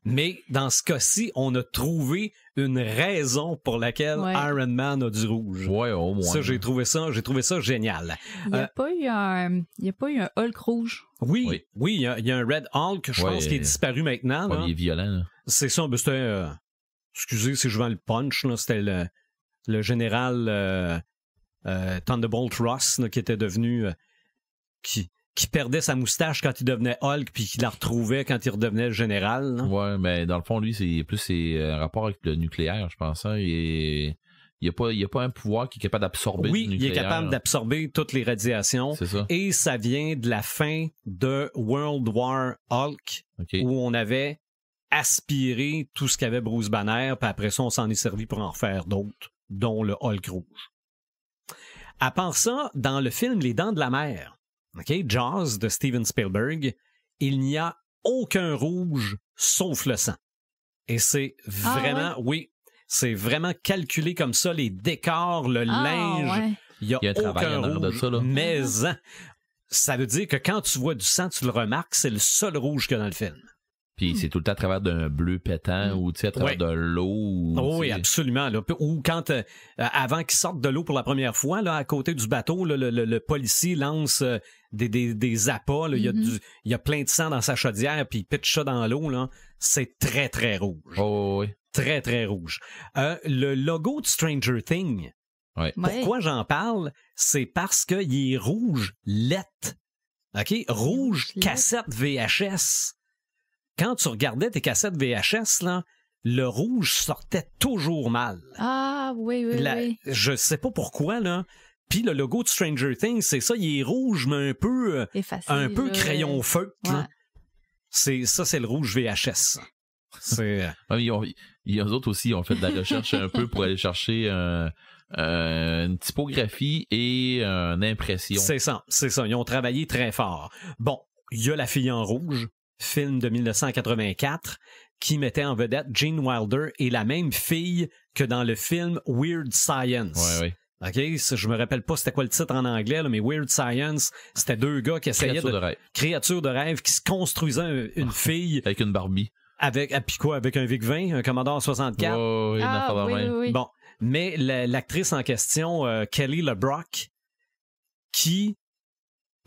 Mais dans ce cas-ci, on a trouvé une raison pour laquelle Iron Man a du rouge. Oui, au moins. Ça, j'ai trouvé ça génial. Il n'y a pas eu un Hulk rouge. Oui, il y a un Red Hulk, je pense, qui est disparu maintenant. Là. Il est violent. Là. C'est ça, c'était... excusez si je vends le punch, là, c'était le général Thunderbolt Ross là, qui était devenu... Qui perdait sa moustache quand il devenait Hulk puis qui la retrouvait quand il redevenait le général. Là. Ouais, mais dans le fond, lui, c'est un rapport avec le nucléaire, je pense. Hein, il n'y a pas un pouvoir qui est capable d'absorber le nucléaire. Oui, il est capable d'absorber toutes les radiations. C'est ça. Et ça vient de la fin de World War Hulk, où on avait aspiré tout ce qu'avait Bruce Banner, puis après ça, on s'en est servi pour en refaire d'autres, dont le Hulk rouge. À part ça, dans le film Les Dents de la Mer, Jaws de Steven Spielberg, il n'y a aucun rouge sauf le sang. Et c'est vraiment, c'est vraiment calculé comme ça, les décors, le linge, il y a aucun rouge, de ça, là. Mais ça veut dire que quand tu vois du sang, tu le remarques, c'est le seul rouge qu'il y a dans le film. Puis c'est tout le temps à travers d'un bleu pétant ou à travers de l'eau. Oui, absolument. Là. Ou quand, avant qu'ils sortent de l'eau pour la première fois, là, à côté du bateau, là, le policier lance des appâts. Là. Il y a plein de sang dans sa chaudière, puis il pitche ça dans l'eau. Là. C'est très, très rouge. Oh, oui. Très, très rouge. Le logo de Stranger Things, pourquoi j'en parle? C'est parce qu'il est rouge lettre. OK? Rouge cassette VHS. Quand tu regardais tes cassettes VHS, là, le rouge sortait toujours mal. Ah, oui. Je sais pas pourquoi, là. Puis le logo de Stranger Things, c'est ça, il est rouge, mais un peu effacé, crayon feutre. Ouais. C'est le rouge VHS. C'est... Eux autres aussi ont fait de la recherche un peu pour aller chercher une typographie et une impression. C'est ça. Ils ont travaillé très fort. Bon, il y a La fille en rouge, film de 1984, qui mettait en vedette Gene Wilder et la même fille que dans le film Weird Science. Oui. OK, je me rappelle pas c'était quoi le titre en anglais, là, mais Weird Science, c'était deux gars qui essayaient créature de rêve, qui se construisaient une fille avec une Barbie. Avec un VIC-20, un Commodore 64. Oui. Bon, mais l'actrice en question, Kelly LeBrock, qui,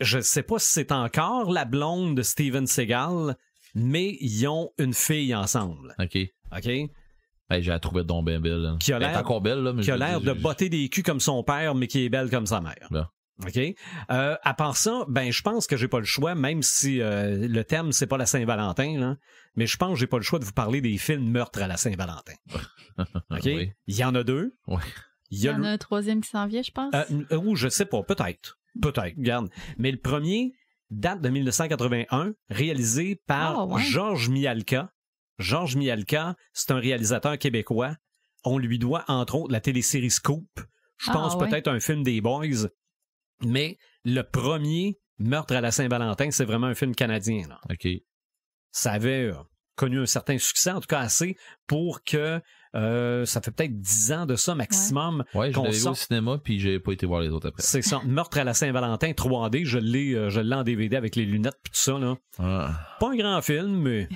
je sais pas si c'est encore la blonde de Steven Seagal, mais ils ont une fille ensemble. OK. Ben, j'ai trouvé donc bien belle. Qui a l'air, encore belle, là, mais qui a l'air de botter des culs comme son père, mais qui est belle comme sa mère. Bien. OK? À part ça, ben, je pense que j'ai pas le choix, même si le thème, c'est pas la Saint-Valentin, là, mais je pense que j'ai pas le choix de vous parler des films meurtres à la Saint-Valentin. OK? Oui. Il y en a deux. Oui. Il y en a un troisième qui s'en vient, je pense. Ou je sais pas, peut-être, regarde. Mais le premier date de 1981, réalisé par Georges Mialka. Georges Mialka, c'est un réalisateur québécois. On lui doit, entre autres, la télésérie Scoop. Je pense peut-être un film des Boys. Mais le premier Meurtre à la Saint-Valentin, c'est vraiment un film canadien. Là. OK. Ça avait connu un certain succès, en tout cas assez, pour que ça fait peut-être 10 ans de ça maximum. Ouais, je l'avais vu au cinéma, puis j'ai pas été voir les autres après. C'est ça. Meurtre à la Saint-Valentin 3D, je l'ai en DVD avec les lunettes puis tout ça. Là. Pas un grand film, mais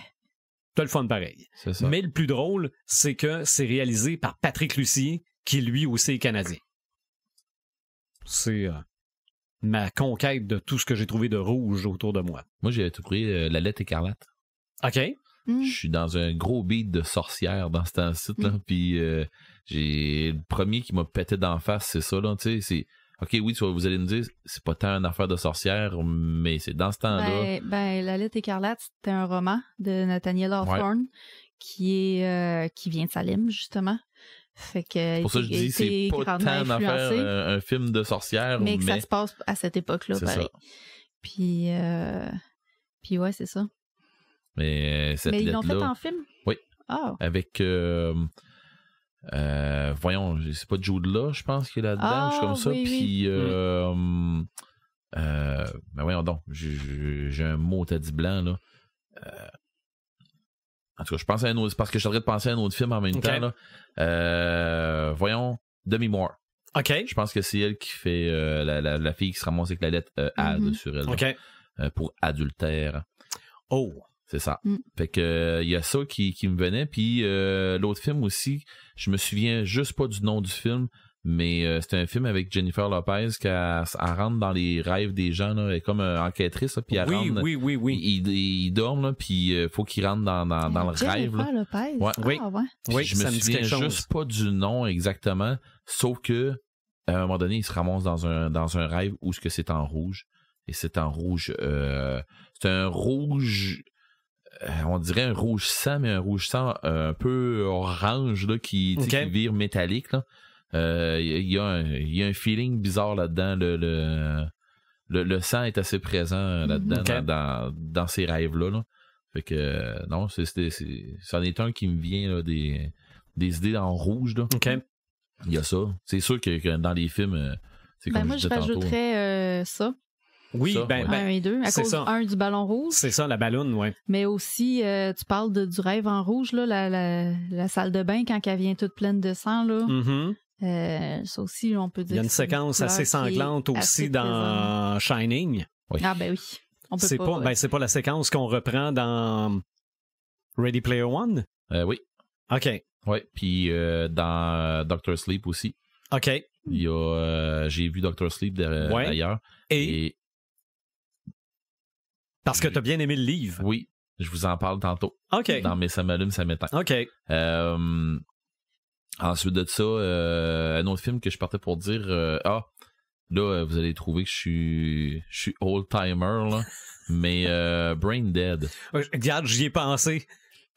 t'as le fun pareil. C'est ça. Mais le plus drôle, c'est que c'est réalisé par Patrick Lucier, qui lui aussi est canadien. C'est ma conquête de tout ce que j'ai trouvé de rouge autour de moi. Moi, j'ai tout pris La lettre écarlate. OK. Je suis dans un gros beat de sorcière dans ce temps-ci, là, puis j'ai le premier qui m'a pété d'en face, c'est ça, là, tu sais, c'est... OK, oui, vous allez me dire, c'est pas tant une affaire de sorcière, mais c'est dans ce temps-là. Ben, La lettre écarlate, c'était un roman de Nathaniel Hawthorne qui vient de Salem, justement. Fait que c'est pour ça que je dis, c'est pas tant une affaire, un film de sorcière, mais que ça se passe à cette époque-là, c'est pareil. Ça. Puis ouais, c'est ça. Mais ils l'ont fait en film? Oui. Oh. Avec voyons, c'est pas Jude Law, je pense qu'il est là-dedans, comme ça. Puis ben voyons donc, j'ai un mot t'as dit blanc là. En tout cas, je pense à un autre, parce que je suis en train de penser à un autre film en même temps là. Voyons, Demi Moore. OK. Je pense que c'est elle qui fait la fille qui se ramasse avec la lettre A sur elle. OK. Pour adultère. Oh. C'est ça. Fait que y a ça qui me venait. Puis l'autre film aussi, je me souviens juste pas du nom du film, mais c'était un film avec Jennifer Lopez qui elle rentre dans les rêves des gens, là, elle est comme enquêtrice, là, puis elle rentre. Oui. Ils dorment, là, puis faut qu'ils rentrent dans le rêve. Jennifer Lopez? Ouais. Oui, je me souviens juste pas du nom exactement, sauf que à un moment donné, il se ramasse dans un rêve où ce que c'est en rouge. Et c'est en rouge. C'est un rouge... on dirait un rouge sang, mais un rouge sang un peu orange là, qui vire métallique. Il y a un feeling bizarre là-dedans. Le sang est assez présent là-dedans dans ces rêves-là. Là. Fait que non, c'en est un qui me vient là, des idées en rouge. Là. Il y a ça. C'est sûr que dans les films, c'est comme moi, je rajouterais ça. Oui, ça, 1 et 2, à cause du ballon rouge. C'est ça, la balloune, oui. Mais aussi, tu parles du rêve en rouge, là, la salle de bain, quand elle vient toute pleine de sang. Là. Ça aussi, on peut dire. Il y a une séquence assez sanglante aussi dans Shining. Oui. Ah, ben oui. C'est pas la séquence qu'on reprend dans Ready Player One? Oui. OK. Ouais, puis dans Dr. Sleep aussi. OK. Il y a, j'ai vu Dr. Sleep d'ailleurs. Et parce que t'as bien aimé le livre. Oui, je vous en parle tantôt. OK. Dans mes ça m'allume, ça m'éteint. OK. Ensuite de ça, un autre film que je partais pour dire, là, vous allez trouver que je suis old-timer, là, mais Brain Dead. Regarde, j'y ai pensé.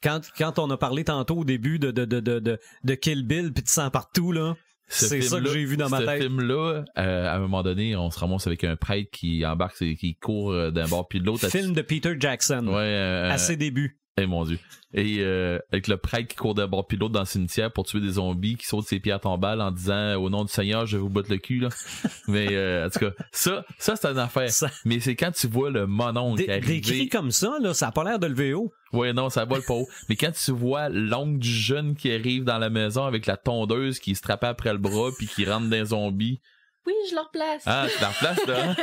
Quand on a parlé tantôt au début de Kill Bill puis de sang partout, là, c'est ça que j'ai vu dans ma tête. Ce film-là, à un moment donné, on se ramasse avec un prêtre qui embarque, qui court d'un bord puis de l'autre. Film de Peter Jackson. Ouais, à ses débuts. Eh mon Dieu. Et avec le prêtre qui court d'un bord puis de l'autre dans le cimetière pour tuer des zombies qui sautent ses pierres tombales en disant au nom du Seigneur, je vais vous battre le cul, là. Mais en tout cas, ça c'est une affaire. Mais c'est quand tu vois le mononcle arriver. Décrit comme ça, là, ça a pas l'air de lever haut. Ouais, non, ça vole pas haut. Mais quand tu vois l'oncle du jeune qui arrive dans la maison avec la tondeuse qui est strappée après le bras puis qui rentre dans les zombies. Oui, je le replace. Ah, tu la replaces, là?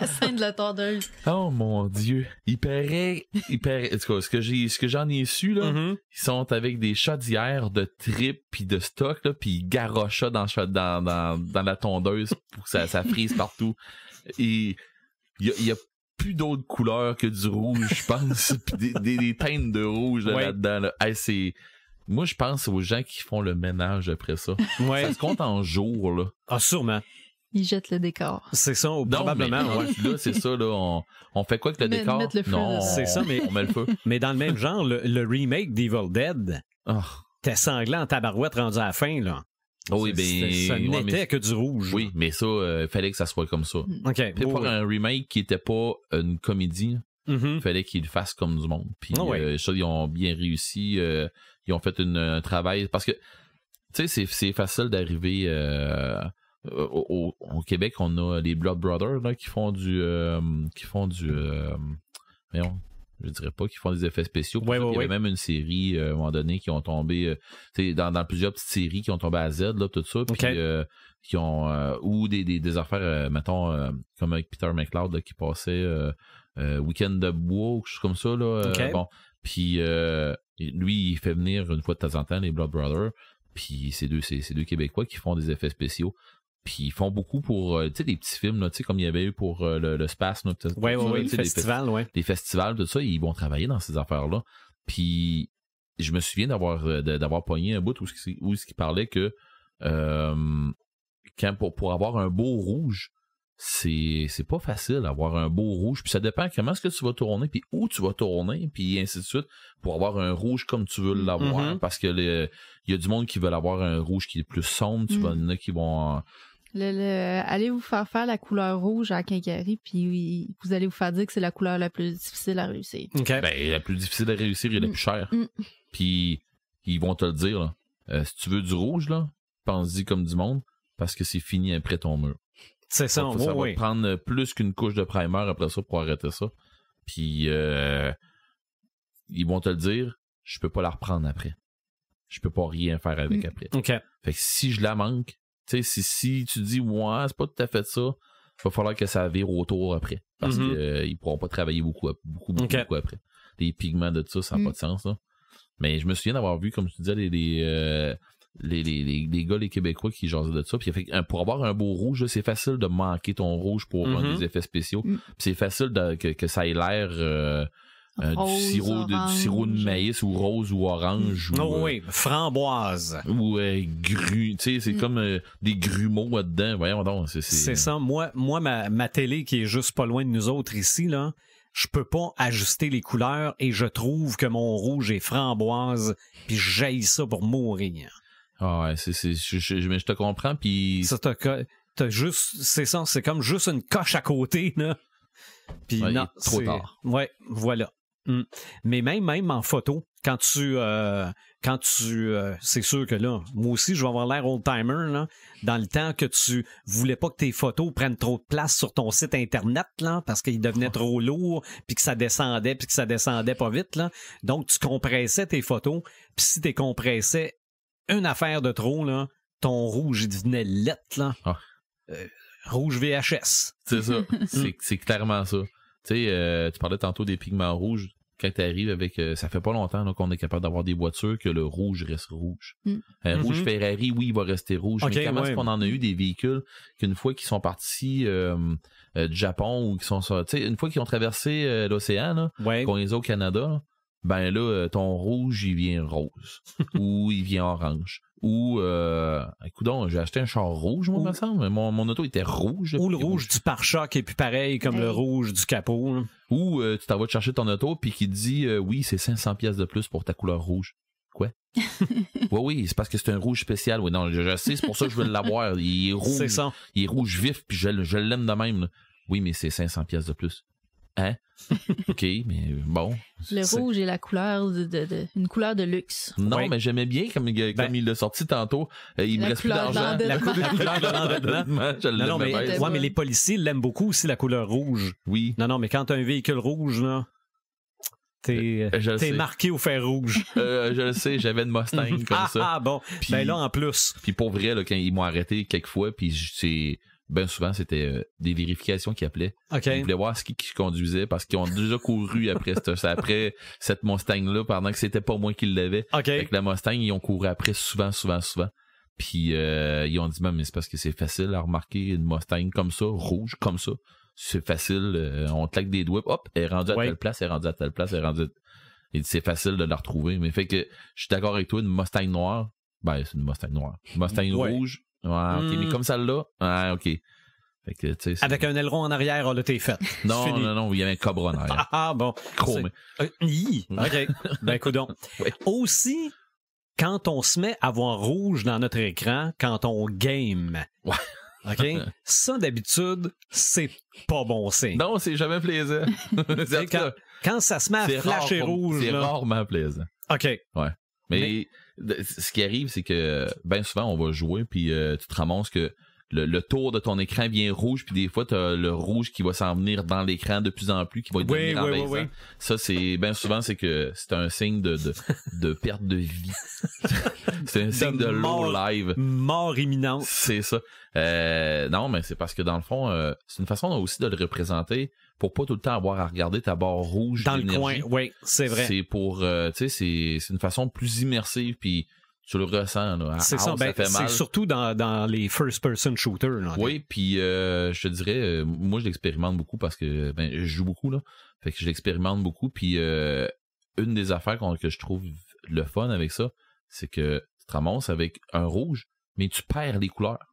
La scène de la tondeuse. Oh mon Dieu. Il paraît, en tout cas, ce que j'en ai su, là, ils sont avec des chaudières de tripes pis de stock, là, pis ils garochent ça dans la tondeuse pour que ça frise partout. Et il y a plus d'autres couleurs que du rouge, je pense, pis des teintes de rouge là-dedans, là. Hey, moi, je pense aux gens qui font le ménage après ça. Ouais. Ça se compte en jours, là. Ah, sûrement. Ils jettent le décor. C'est ça, probablement. Ouais. Là, c'est ça, là. On fait quoi avec le décor? Mettre le feu, non, c'est ça, mais on met le feu. Mais dans le même genre, le remake d'Evil Dead, t'es sanglant en tabarouette rendu à la fin, là. Oh oui, ça n'était que du rouge. Oui, mais ça, fallait que ça soit comme ça. OK. Puis pour un remake qui était pas une comédie, fallait qu'il le fasse comme du monde. Puis ça, ils ont bien réussi. Ils ont fait un travail. Parce que, tu sais, c'est facile d'arriver... Au Québec, on a les Blood Brothers là, qui font du voyons, je dirais pas qu'ils font des effets spéciaux. Il y avait même une série à un moment donné qui ont tombé dans plusieurs petites séries qui ont tombé à Z là, tout ça, puis qui ont ou des affaires mettons comme avec Peter McLeod là, qui passait Weekend de bois ou quelque chose comme ça là, bon, puis lui il fait venir une fois de temps en temps les Blood Brothers, puis c'est deux Québécois qui font des effets spéciaux. Puis ils font beaucoup pour tu sais des petits films là, tu sais comme il y avait eu pour le Space là, les festivals, les festivals tout ça, ils vont travailler dans ces affaires là. Puis je me souviens d'avoir pogné un bout où il parlait que quand pour avoir un beau rouge, c'est pas facile d'avoir un beau rouge, puis ça dépend comment est-ce que tu vas tourner, puis où tu vas tourner, puis ainsi de suite, pour avoir un rouge comme tu veux l'avoir, parce que il y a du monde qui veut avoir un rouge qui est plus sombre, tu vois, il y en a qui vont... allez vous faire la couleur rouge à Quincaillerie, puis vous allez vous faire dire que c'est la couleur la plus difficile à réussir. Okay. Ben, la plus difficile à réussir et la plus chère. Puis ils vont te le dire, là. Si tu veux du rouge, là, pense-y comme du monde, parce que c'est fini après ton mur. C'est ça, ça va prendre plus qu'une couche de primer après ça pour arrêter ça. Puis ils vont te le dire, je peux pas la reprendre après. Je peux pas rien faire avec après. Okay. Fait que si je la manque, tu sais, si tu dis ouais, c'est pas tout à fait ça, il va falloir que ça vire autour après. Parce que ils pourront pas travailler beaucoup après. Les pigments de ça, ça n'a pas de sens, là. Mais je me souviens d'avoir vu, comme tu disais, les gars, les Québécois qui jasaient de ça. Puis pour avoir un beau rouge, là, c'est facile de manquer ton rouge pour des effets spéciaux. Puis c'est facile que ça ait l'air du sirop de maïs ou rose ou orange. Framboise. Ou tu sais, c'est comme des grumeaux là-dedans. Voyons donc. C'est ça. Moi ma télé qui est juste pas loin de nous autres ici, là, je peux pas ajuster les couleurs et je trouve que mon rouge est framboise puis j'haïs ça pour mourir. Ah ouais, mais je te comprends, puis... Ça, t'as juste... C'est ça, c'est comme juste une coche à côté, là. Puis non, trop tard. Ouais, voilà. Mais même en photo, quand tu c'est sûr que là, moi aussi, je vais avoir l'air old-timer, là, dans le temps que tu voulais pas que tes photos prennent trop de place sur ton site Internet, là, parce qu'ils devenaient trop lourds, puis que ça descendait pas vite, là. Donc, tu compressais tes photos, puis si tu compressais une affaire de trop, là, ton rouge, il devenait lettre, là. Rouge VHS. C'est ça. C'est clairement ça. Tu sais, tu parlais tantôt des pigments rouges. quand t'arrives avec... ça fait pas longtemps là, qu'on est capable d'avoir des voitures que le rouge reste rouge. Rouge Ferrari, oui, il va rester rouge. Mais comment est-ce qu'on en a eu des véhicules qu'une fois qu'ils sont partis du Japon ou qui sont... Tu sais, une fois qu'ils ont traversé l'océan, là, qu'on les a au Canada, là, ben là, ton rouge, il vient rose. Ou il vient orange. Ou, écoute, j'ai acheté un char rouge, moi, me semble. Mon auto était rouge. Ou le rouge du pare-choc et puis pareil comme le rouge du capot. Là. Ou tu t'en vas te chercher ton auto puis qui te dit oui, c'est 500 pièces de plus pour ta couleur rouge. Quoi? oui, c'est parce que c'est un rouge spécial. Oui, non, je sais, c'est pour ça que je veux l'avoir. Il est rouge. C'est ça. Il est rouge vif puis je l'aime de même. Là. Oui, mais c'est 500 pièces de plus. Hein? OK, mais bon. Le rouge est la couleur une couleur de luxe. Non, mais j'aimais bien comme il l'a sorti tantôt. Il me reste plus d'argent. La couleur de l'endettement. Mais les policiers l'aiment beaucoup aussi, la couleur rouge. Oui. Non, mais quand t'as un véhicule rouge, là, t'es marqué au fer rouge. Je le sais, j'avais une Mustang comme ça. Ah bon, pis, ben là en plus. Puis pour vrai, là, quand ils m'ont arrêté quelques fois, puis c'est... Ben souvent, c'était des vérifications qui appelaient. Ils voulaient voir ce qui conduisait parce qu'ils ont déjà couru après cette Mustang-là pendant que c'était pas moi qui l'avais. Avec la Mustang, ils ont couru après souvent. Puis ils ont dit, mais c'est parce que c'est facile à remarquer une Mustang comme ça, rouge comme ça. C'est facile, on claque des doigts, hop, elle est rendue à telle place, elle est rendue à telle place, elle est rendue... Et c'est facile de la retrouver. Mais fait que je suis d'accord avec toi, une Mustang noire, ben c'est une Mustang noire. Une Mustang rouge, ok, mais comme celle-là, ok. Fait que, tu sais, avec un aileron en arrière, là, t'es fait. Non, il y avait un Cobra en arrière. Bon. Chromé. Ok. Ben, coudonc. Aussi, quand on se met à voir rouge dans notre écran, quand on game. Ouais. OK? Ça, d'habitude, c'est pas bon signe. Non, c'est jamais plaisant. Quand ça se met à flasher rouge. C'est rarement plaisant. OK. Ouais. Mais ce qui arrive, c'est que bien souvent, on va jouer, puis tu te ramasses que le tour de ton écran vient rouge, puis des fois, t'as le rouge qui va s'en venir dans l'écran de plus en plus, qui va devenir envahissant. Oui. Ça, c'est bien souvent, c'est que c'est un signe de perte de vie. C'est un signe de low live. Mort imminente. C'est ça. Non, mais c'est parce que dans le fond, c'est une façon aussi de le représenter pour pas tout le temps avoir à regarder ta barre rouge dans le coin. Oui, c'est vrai. C'est pour, tu sais, c'est une façon plus immersive, puis tu le ressens, là. C'est ça, ça fait mal. C'est surtout dans les first-person shooters. Là, oui, puis je te dirais, moi je l'expérimente beaucoup parce que je joue beaucoup, là. Fait que je l'expérimente beaucoup, puis une des affaires que je trouve le fun avec ça, c'est que tu te ramasses avec un rouge, mais tu perds les couleurs.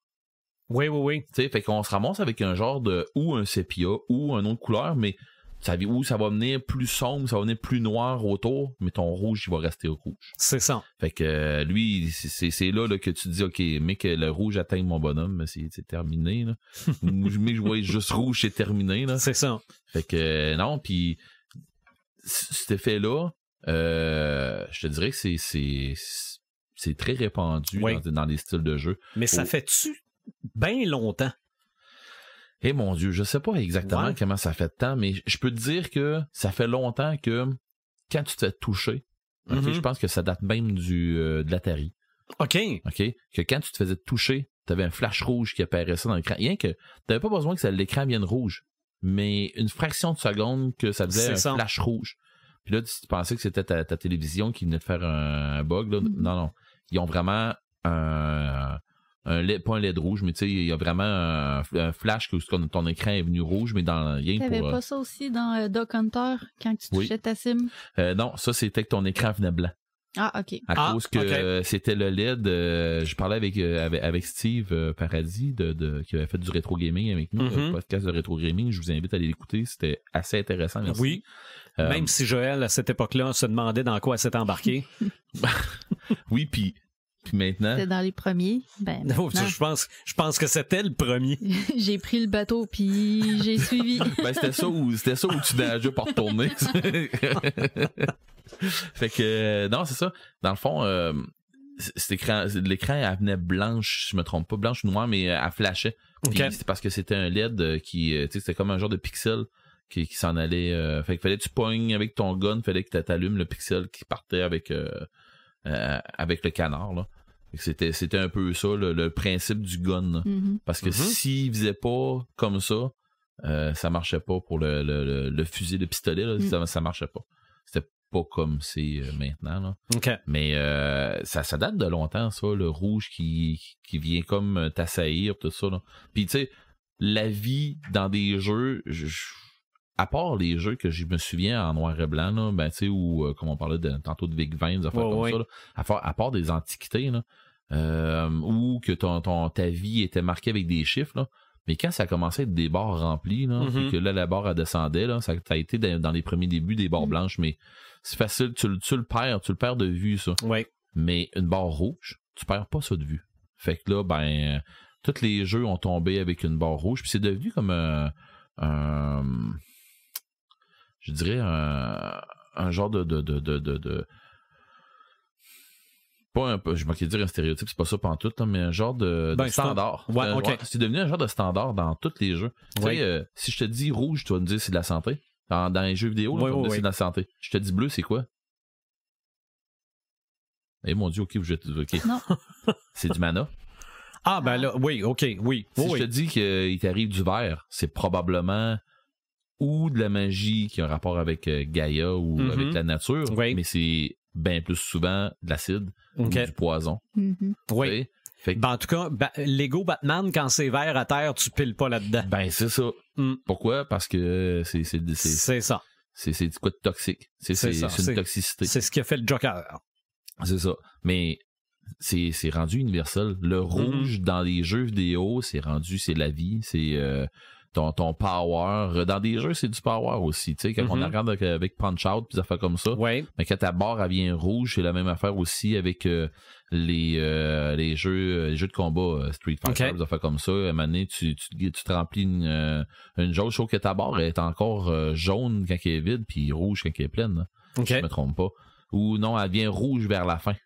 Oui. Tu sais, fait qu'on se ramasse avec un genre de, ou un sépia, ou une autre couleur, mais ça va venir plus sombre, ça va venir plus noir autour, mais ton rouge, il va rester rouge. C'est ça. Fait que lui, c'est là que tu dis, OK, mais que le rouge atteigne mon bonhomme, mais c'est terminé, là. Mais je vois juste rouge, c'est terminé, là. C'est ça. Fait que non, puis cet effet-là, je te dirais que c'est très répandu dans les styles de jeu. Mais ça fait-tu bien longtemps? Eh mon Dieu, je sais pas exactement comment ça fait de temps, mais je peux te dire que ça fait longtemps que quand tu te fais toucher, je pense que ça date même de l'Atari. OK. Que quand tu te faisais toucher, t'avais un flash rouge qui apparaissait dans l'écran. Rien que t'avais pas besoin que l'écran vienne rouge, mais une fraction de seconde que ça faisait un flash rouge. Puis là, tu pensais que c'était ta télévision qui venait de faire un bug. Là. Non. Ils ont vraiment un LED, pas un LED rouge, mais tu sais, il y a vraiment un flash que ton écran est venu rouge, mais dans rien pour... T'avais pas ça aussi dans Duck Hunter, quand tu touchais ta sim? Non, ça, c'était que ton écran venait blanc. Ah, OK. À cause que c'était le LED, je parlais avec Steve Paradis qui avait fait du rétro gaming avec nous, le podcast de rétro gaming. Je vous invite à aller l'écouter, c'était assez intéressant. Merci. Oui. Même si Joël, à cette époque-là, se demandait dans quoi s'est embarqué. Oui, puis maintenant... C'était dans les premiers. Je pense que c'était le premier. J'ai pris le bateau, puis j'ai suivi. C'était ça où tu nageais pour retourner. Fait que, non, c'est ça. Dans le fond, l'écran, elle venait blanche, si je me trompe pas, blanche ou noire, mais elle flashait. C'est parce que c'était un LED qui, tu sais, c'était comme un genre de pixel qui s'en allait. Fait qu'il fallait que tu pognes avec ton gun, fallait que tu t'allumes le pixel qui partait avec le canard, là. C'était un peu ça, le principe du gun. Parce que s'il faisait pas comme ça, ça marchait pas pour le fusil, le pistolet, là, ça marchait pas. c'était pas comme c'est maintenant. Là. Okay. Mais ça date de longtemps, ça, le rouge qui vient comme t'assaillir, tout ça. Là. Puis tu sais, la vie dans des jeux, à part les jeux que je me souviens en noir et blanc, là, ben tu sais, ou comme on parlait tantôt de Vic 20, des affaires comme ça, là, à part des antiquités, là, ou que ta vie était marquée avec des chiffres, là. Mais quand ça a commencé à être des barres remplies, là, puis que là, la barre elle descendait, là, ça a été dans les premiers débuts des barres blanches, mais c'est facile, tu le perds de vue, ça. Oui. Mais une barre rouge, tu perds pas ça de vue. Fait que là, ben, tous les jeux ont tombé avec une barre rouge, puis c'est devenu comme je dirais un genre de pas un peu, je manquais de dire un stéréotype, c'est pas ça pantoute, là, mais un genre de standard. Ouais, okay. C'est devenu un genre de standard dans tous les jeux. Tu sais, si je te dis rouge, tu vas me dire c'est de la santé. Dans les jeux vidéo, là, tu vas me dire c'est de la santé. Je te dis bleu, c'est quoi? Eh mon Dieu, ok, ok. Non. C'est du mana. Ah, ben là, oui, ok, oui. Si je te dis qu'il t'arrive du vert, c'est probablement ou de la magie qui a un rapport avec Gaïa ou avec la nature, mais c'est bien plus souvent de l'acide ou du poison. Oui. Fait que... en tout cas, Lego Batman, quand c'est vert à terre, tu piles pas là-dedans. Ben, c'est ça. Pourquoi? Parce que c'est ça. C'est quoi de toxique? C'est une toxicité. C'est ce qui a fait le Joker. C'est ça. Mais c'est rendu universel. Le rouge dans les jeux vidéo, c'est la vie. C'est ton power. Dans des jeux, c'est du power aussi. Tu sais, quand on regarde avec Punch-Out pis des affaires comme ça. Ouais. Mais quand ta barre elle vient rouge, c'est la même affaire aussi avec les jeux de combat Street Fighter, des affaires comme ça. À un moment donné, tu te remplis une jauge. Je trouve que ta barre est encore jaune quand elle est vide puis rouge quand elle est pleine. Si je me trompe pas. Ou non, elle vient rouge vers la fin.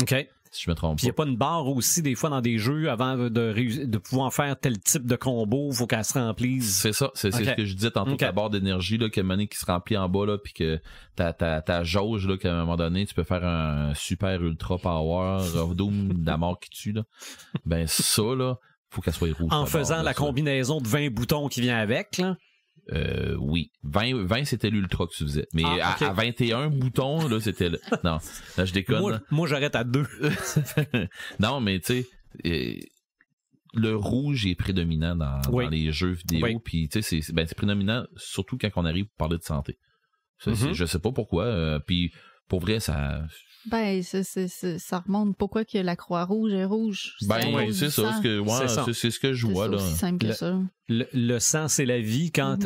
OK. Si je me trompe pas. Puis il n'y a pas une barre aussi, des fois, dans des jeux, avant de pouvoir faire tel type de combo, il faut qu'elle se remplisse. C'est ça. C'est ce que je disais tantôt, ta barre d'énergie, là, qu'à un moment donné, qui se remplit en bas, là, puis que ta jauge, là, qu'à un moment donné, tu peux faire un super ultra power, Doom de la mort qui tue, là. Ben, ça, là, faut qu'elle soit rouge. En faisant la combinaison de 20 boutons qui vient avec, là. Oui. 20 c'était l'ultra que tu faisais. Mais à 21 boutons, là, c'était... Non, là, je déconne. Moi j'arrête à 2. Non, mais tu sais, le rouge est prédominant dans les jeux vidéo. Puis, tu sais, c'est prédominant, surtout quand on arrive à parler de santé. Ça, je sais pas pourquoi. Puis, pour vrai, ça... Ben, ça remonte. Pourquoi que la Croix-Rouge est rouge? Ben, oui, c'est ça. C'est ce que je vois, là. C'est aussi simple que ça. Le sang, c'est la vie. Quand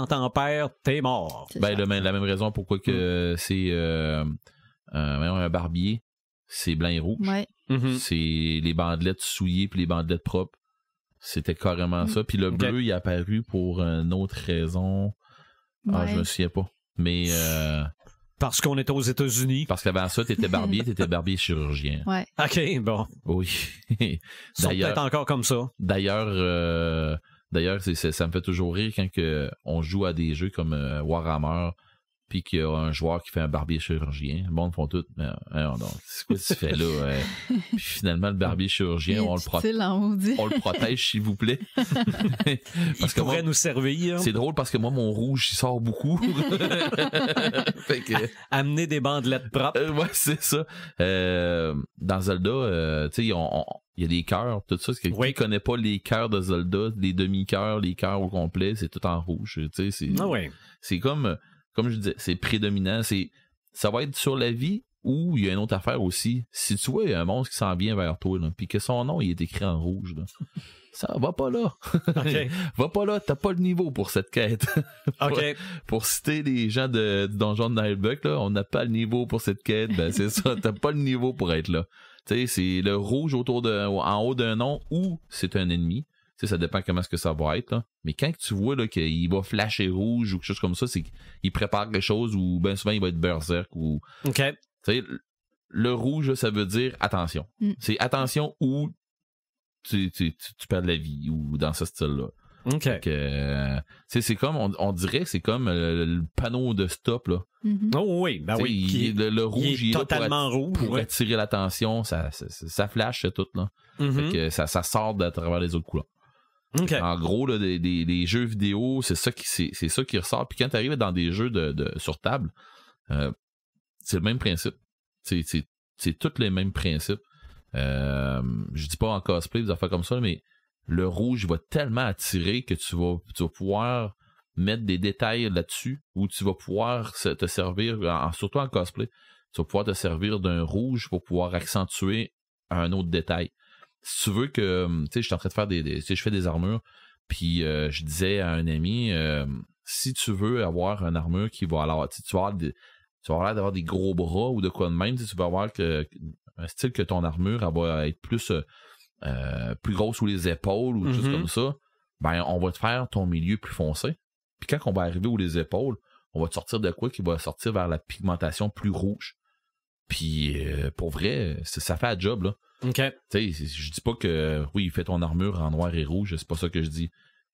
t'en perds, t'es mort. Ben, la même raison pourquoi que c'est un barbier, c'est blanc et rouge. Ouais. C'est les bandelettes souillées puis les bandelettes propres. C'était carrément ça. Puis le bleu, il est apparu pour une autre raison. Ah, je me souviens pas. Mais... Parce qu'on était aux États-Unis. Parce qu'avant ça, t'étais barbier chirurgien. Ouais. OK, bon. Oui. D'ailleurs, peut-être encore comme ça. D'ailleurs, ça me fait toujours rire quand on joue à des jeux comme Warhammer, puis qu'il y a un joueur qui fait un barbier chirurgien. Le monde font tout. Non, c'est quoi tu fais là? Puis finalement, le barbier chirurgien, on le protège, s'il vous plaît. Parce il pourrait nous servir. C'est drôle parce que moi, mon rouge, il sort beaucoup. Fait que... Amener des bandelettes propres. Ouais, c'est ça. Dans Zelda, tu sais, il y a des cœurs, tout ça. Qui connaît pas les cœurs de Zelda, les demi-cœurs, les cœurs au complet, c'est tout en rouge. Tu sais, c'est comme je disais, c'est prédominant. Ça va être sur la vie ou il y a une autre affaire aussi. Si tu vois un monstre qui s'en vient vers toi, puis que son nom il est écrit en rouge, là, ça va pas là. Okay. Va pas là, t'as pas le niveau pour cette quête. Pour citer les gens du donjon de Nightbuck, là, on n'a pas le niveau pour cette quête. Ben c'est ça, t'as pas le niveau pour être là. Tu sais, c'est le rouge en haut d'un nom ou c'est un ennemi. Tu sais, ça dépend comment est-ce que ça va être, là. Mais quand tu vois là, qu'il va flasher rouge ou quelque chose comme ça, c'est qu'il prépare quelque chose ou bien souvent il va être berserk ou... OK. Tu sais, le rouge, là, ça veut dire attention. C'est attention ou tu perds de la vie ou dans ce style-là. OK. Donc, c'est comme, on dirait que c'est comme le panneau de stop, là. Oh oui, ben oui. Le rouge, il est totalement rouge. Pour attirer l'attention, ça flash, c'est tout, là. Fait que ça sort à travers les autres couleurs. Okay. En gros, là, des jeux vidéo, c'est ça qui ressort. Puis quand tu arrives dans des jeux sur table, C'est le même principe. C'est tous les mêmes principes. Je dis pas en cosplay, des affaires comme ça, mais le rouge va tellement attirer que tu vas pouvoir mettre des détails là-dessus, ou tu vas pouvoir te servir, surtout en cosplay, tu vas pouvoir te servir d'un rouge pour pouvoir accentuer un autre détail. Si tu veux que, tu sais, je suis en train de faire je fais des armures, puis je disais à un ami, si tu veux avoir une armure qui va alors, tu vas avoir l'air d'avoir des gros bras ou de quoi de même, tu vas avoir un style que ton armure elle va être plus grosse sous les épaules ou des choses comme ça, ben on va te faire ton milieu plus foncé. Puis quand on va arriver aux les épaules, on va te sortir de quoi qui va sortir vers la pigmentation plus rouge. Puis pour vrai, ça fait la job là. OK. Tu sais, je dis pas que oui, fais ton armure en noir et rouge, c'est pas ça que je dis.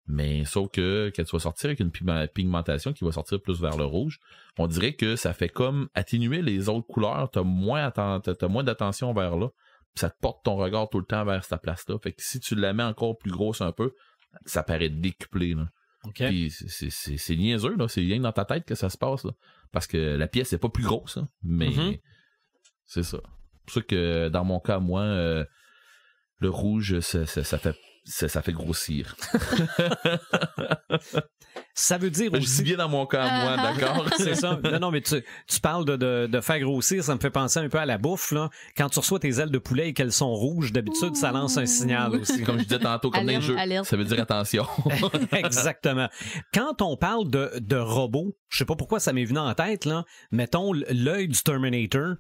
Mais sauf que quand tu vas sortir avec une pigmentation qui va sortir plus vers le rouge, on dirait que ça fait comme atténuer les autres couleurs, t'as moins d'attention vers là, puis ça te porte ton regard tout le temps vers cette place-là. Fait que si tu la mets encore plus grosse un peu, ça paraît décuplé, là. Okay. Puis c'est niaiseux, là, c'est rien dans ta tête que ça se passe, là. Parce que la pièce est pas plus grosse, hein, mais c'est ça. C'est pour ça que dans mon cas, moi, le rouge, ça fait grossir. Ça veut dire aussi... Je dis bien dans mon cas, moi, d'accord? C'est ça. Non, mais tu parles de faire grossir, ça me fait penser un peu à la bouffe, là. Quand tu reçois tes ailes de poulet et qu'elles sont rouges, d'habitude, ça lance un signal aussi. Comme je disais tantôt, comme dans les jeux, ça veut dire attention. Exactement. Quand on parle de robots, je sais pas pourquoi ça m'est venu en tête, là, mettons l'œil du Terminator,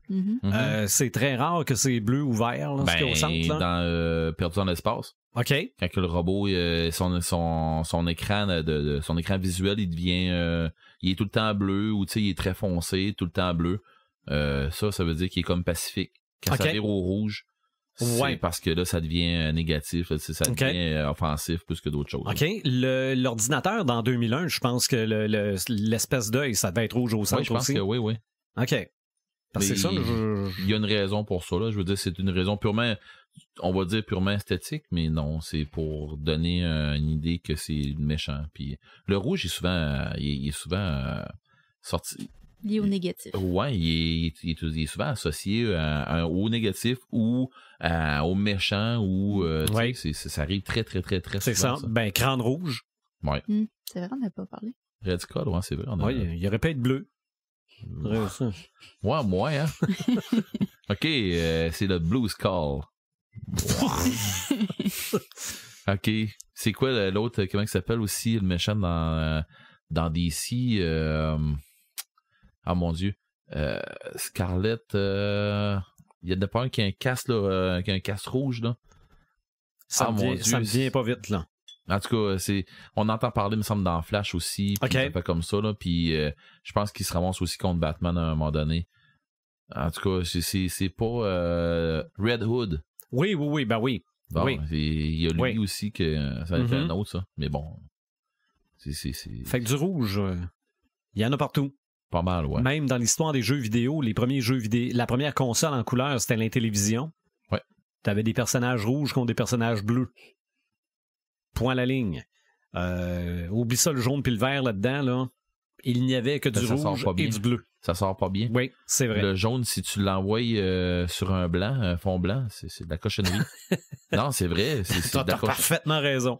c'est très rare que c'est bleu ou vert, là, ce qu'il y a au centre, là. Dans Perdu dans l'espace. OK. Quand le robot, son écran son écran visuel, il devient il est tout le temps bleu, ou tu sais, il est très foncé, tout le temps bleu. Ça veut dire qu'il est comme pacifique. Quand ça vire au rouge, c'est parce que là, ça devient négatif, là, ça devient offensif plus que d'autres choses. OK. L'ordinateur, dans 2001, je pense que l'espèce d'œil, ça devait être rouge au centre aussi. Oui, je pense que oui. OK. Parce que c'est ça, il y a une raison pour ça, là. Je veux dire, c'est une raison purement, on va dire purement esthétique, mais non, c'est pour donner une idée que c'est méchant. Puis le rouge est souvent, il est souvent sorti. Lié au négatif. Ouais, il est souvent associé au négatif ou au méchant ou ça arrive très, très, très, très souvent. C'est ça. Ben, crâne rouge. Ouais. C'est vrai, on n'a pas parlé. Red Skull, ouais, c'est vrai. Oui, il aurait pu être bleu. Ouais, moi, hein. OK, c'est le Blue Skull. OK. C'est quoi l'autre, comment il s'appelle aussi, le méchant dans DC? Ah, mon Dieu. Scarlett, il y a de pas un qui a un casque, là, qui a un casque rouge, là. Ça me vient pas vite, là. En tout cas, on entend parler, me semble, dans Flash aussi. Ça fait comme ça, là. Puis je pense qu'il se ramasse aussi contre Batman à un moment donné. En tout cas, c'est pas Red Hood. Oui, ben oui. Bon, il y a lui aussi que ça a fait un autre, ça. Mais bon. Fait que du rouge, il y en a partout. Pas mal, ouais. Même dans l'histoire des jeux vidéo, les premiers jeux vidéo, la première console en couleur, c'était l'Intellivision. Ouais. T'avais des personnages rouges contre des personnages bleus. Point à la ligne. Oublie ça, le jaune puis le vert là-dedans, là. Il n'y avait que du rouge et du bleu. Ça sort pas bien. Oui, c'est vrai. Le jaune, si tu l'envoies sur un fond blanc, c'est de la cochonnerie. Non, c'est vrai. T'as parfaitement raison.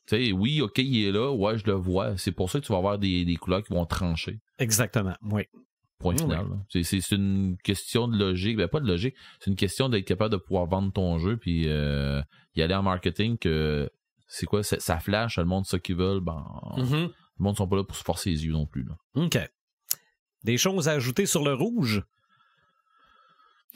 Tu sais, oui, OK, il est là. Ouais, je le vois. C'est pour ça que tu vas avoir des couleurs qui vont trancher. Exactement, oui. Point final. C'est une question de logique. Ben, pas de logique. C'est une question d'être capable de pouvoir vendre ton jeu puis y aller en marketing que c'est quoi, ça flash, le monde ce qu'ils veulent, le monde ne sont pas là pour se forcer les yeux non plus. Là. OK. Des choses à ajouter sur le rouge?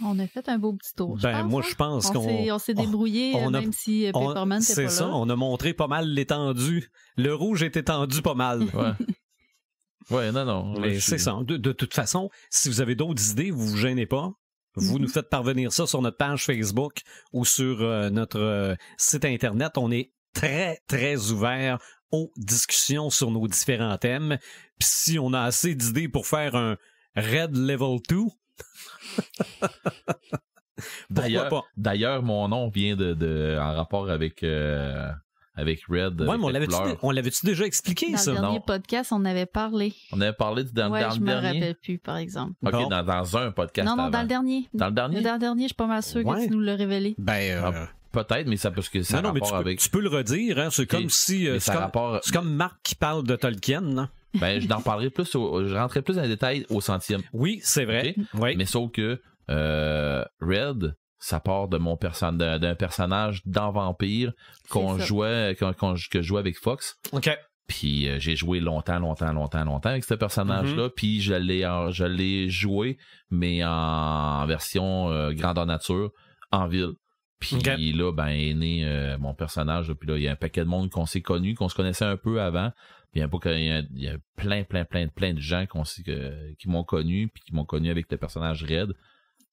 On a fait un beau petit tour. Je pense qu'on s'est débrouillé, même si Pepperman n'était pas là. C'est ça, on a montré pas mal l'étendue. Le rouge est étendu pas mal. Ouais, non. Mais c'est ça. De toute façon, si vous avez d'autres idées, vous vous gênez pas. Vous nous faites parvenir ça sur notre page Facebook ou sur notre site Internet. On est très, très ouvert aux discussions sur nos différents thèmes. Puis si on a assez d'idées pour faire un Red Level 2, D'ailleurs, mon nom vient en rapport avec avec Red. Ouais, mais on l'avait-tu déjà expliqué, dans ça? Dans le dernier podcast, on avait parlé. On avait parlé dans le dernier? Je me rappelle plus, par exemple. OK, bon. dans un podcast Non, avant. dans le dernier. Dans le dernier? Dans le dernier, je suis pas mal sûr que tu nous l'as révélé. Peut-être, mais ça parce que ça non, mais tu peux le redire, hein? C'est comme si c'est comme Marc qui parle de Tolkien, non? Ben, je n'en parlerai plus, je rentrerai plus dans les détails au 100e. Oui, c'est vrai. Okay? Oui. Mais sauf que Red, ça part de d'un personnage dans Vampire que je jouais avec Fox. OK. Puis j'ai joué longtemps avec ce personnage-là. Puis je l'ai joué, mais en version grandeur nature, en ville. Puis là, ben, est né mon personnage. Là, puis là, il y a un paquet de monde qu'on s'est connu, qu'on se connaissait un peu avant. Puis il y a plein de gens qui m'ont connu, puis qui m'ont connu avec le personnage Red.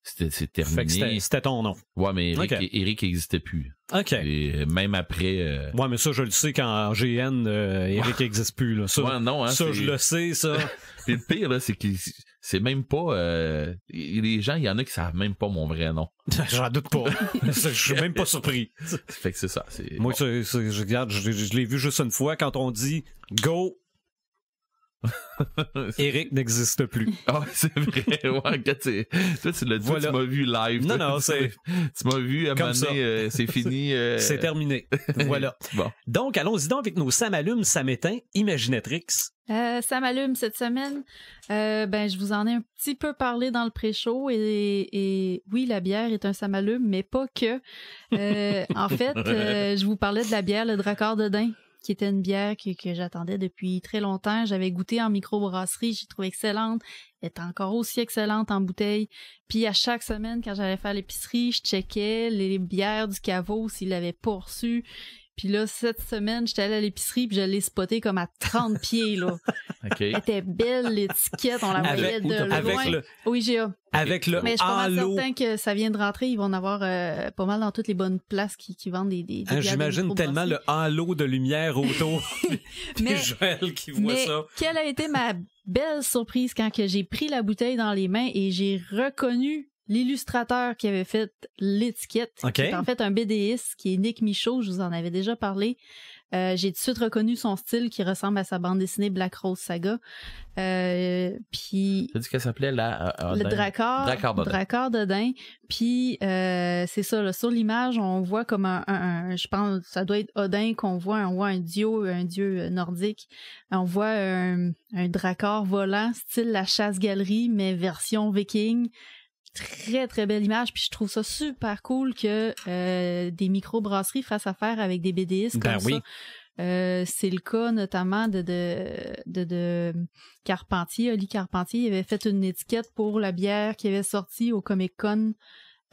C'est terminé. Fait que c'était ton nom. Ouais, mais Eric n'existait plus. OK. Et même après... Ouais, mais ça, je le sais qu'en GN, Eric n'existe plus. Là. Ça, ouais, non, hein, ça je le sais, ça. Puis le pire, là, c'est que c'est même pas... les gens, il y en a qui savent même pas mon vrai nom. J'en doute pas. Je suis même pas surpris. Fait que c'est ça. Moi, je regarde, je l'ai vu juste une fois quand on dit « Go ». Eric n'existe plus. Ah, c'est vrai. Ouais, toi, tu l'as dit, voilà. Tu m'as vu live. Non, c'est... Tu m'as vu à un moment donné, c'est fini. C'est terminé. Voilà. Bon. Donc, allons-y donc avec nos Sam allume, Sam éteint, Imaginatrix. Sam allume cette semaine. Je vous en ai un petit peu parlé dans le pré-show et oui, la bière est un Sam allume, mais pas que. En fait, je vous parlais de la bière, le Dracard de Dain, qui était une bière que j'attendais depuis très longtemps. J'avais goûté en microbrasserie, j'ai trouvé excellente. Elle est encore aussi excellente en bouteille. Puis à chaque semaine, quand j'allais faire l'épicerie, je checkais les bières du caveau s'ils l'avaient pas reçu. Puis là, cette semaine, j'étais allée à l'épicerie puis je l'ai spotée comme à 30 pieds, là. Okay. Elle était belle, l'étiquette, on la voyait de loin. Oui, IGA. Avec le mais je suis pas mal certain que ça vient de rentrer. Ils vont en avoir pas mal dans toutes les bonnes places qui vendent des bières. J'imagine tellement le halo de lumière autour des Joël qui voit ça. Quelle a été ma belle surprise quand que j'ai pris la bouteille dans les mains et j'ai reconnu l'illustrateur qui avait fait l'étiquette, qui est en fait un BDiste, qui est Nick Michaud, je vous en avais déjà parlé. J'ai tout de suite reconnu son style qui ressemble à sa bande dessinée Black Rose Saga. Puis t'as dit qu'elle s'appelait le Dracard de Dain. Puis c'est ça, là, sur l'image, on voit comme un je pense ça doit être Odin qu'on voit, on voit un dieu nordique. On voit un Dracard volant, style la chasse-galerie, mais version viking. Très, très belle image, puis je trouve ça super cool que des microbrasseries fassent affaire avec des BDistes comme ça. C'est le cas notamment de Carpentier. Oli Carpentier, il avait fait une étiquette pour la bière qui avait sorti au Comic-Con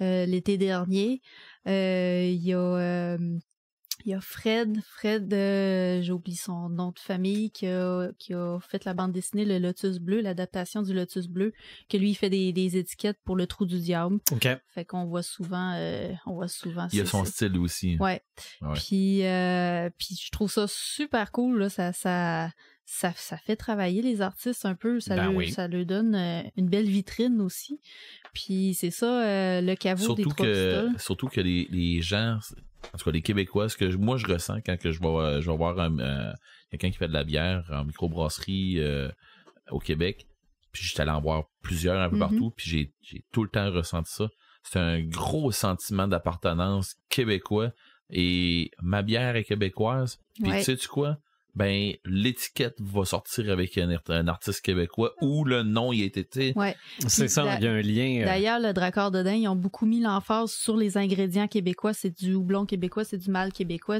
l'été dernier. Il y a Fred, j'ai oublié son nom de famille, qui a fait la bande dessinée Le Lotus Bleu, l'adaptation du Lotus Bleu, que lui, il fait des étiquettes pour Le Trou du Diable. OK. Fait qu'on voit souvent... Il a son style aussi. Ouais. Puis je trouve ça super cool, là. Ça fait travailler les artistes un peu. Ça leur donne une belle vitrine aussi. Puis c'est ça, le caveau des Trois Pistoles. Surtout que les gens... En tout cas, les Québécois, ce que moi je ressens quand que je vais voir quelqu'un qui fait de la bière en microbrasserie au Québec, puis j'étais allé en boire plusieurs un peu partout, puis j'ai tout le temps ressenti ça. C'est un gros sentiment d'appartenance québécois, et ma bière est québécoise, puis sais-tu quoi? Ben, l'étiquette va sortir avec un artiste québécois où le nom y a été. Ouais. C'est ça, il y a un lien. D'ailleurs, le Dracard de Dain, ils ont beaucoup mis l'emphase sur les ingrédients québécois. C'est du houblon québécois, c'est du malt québécois.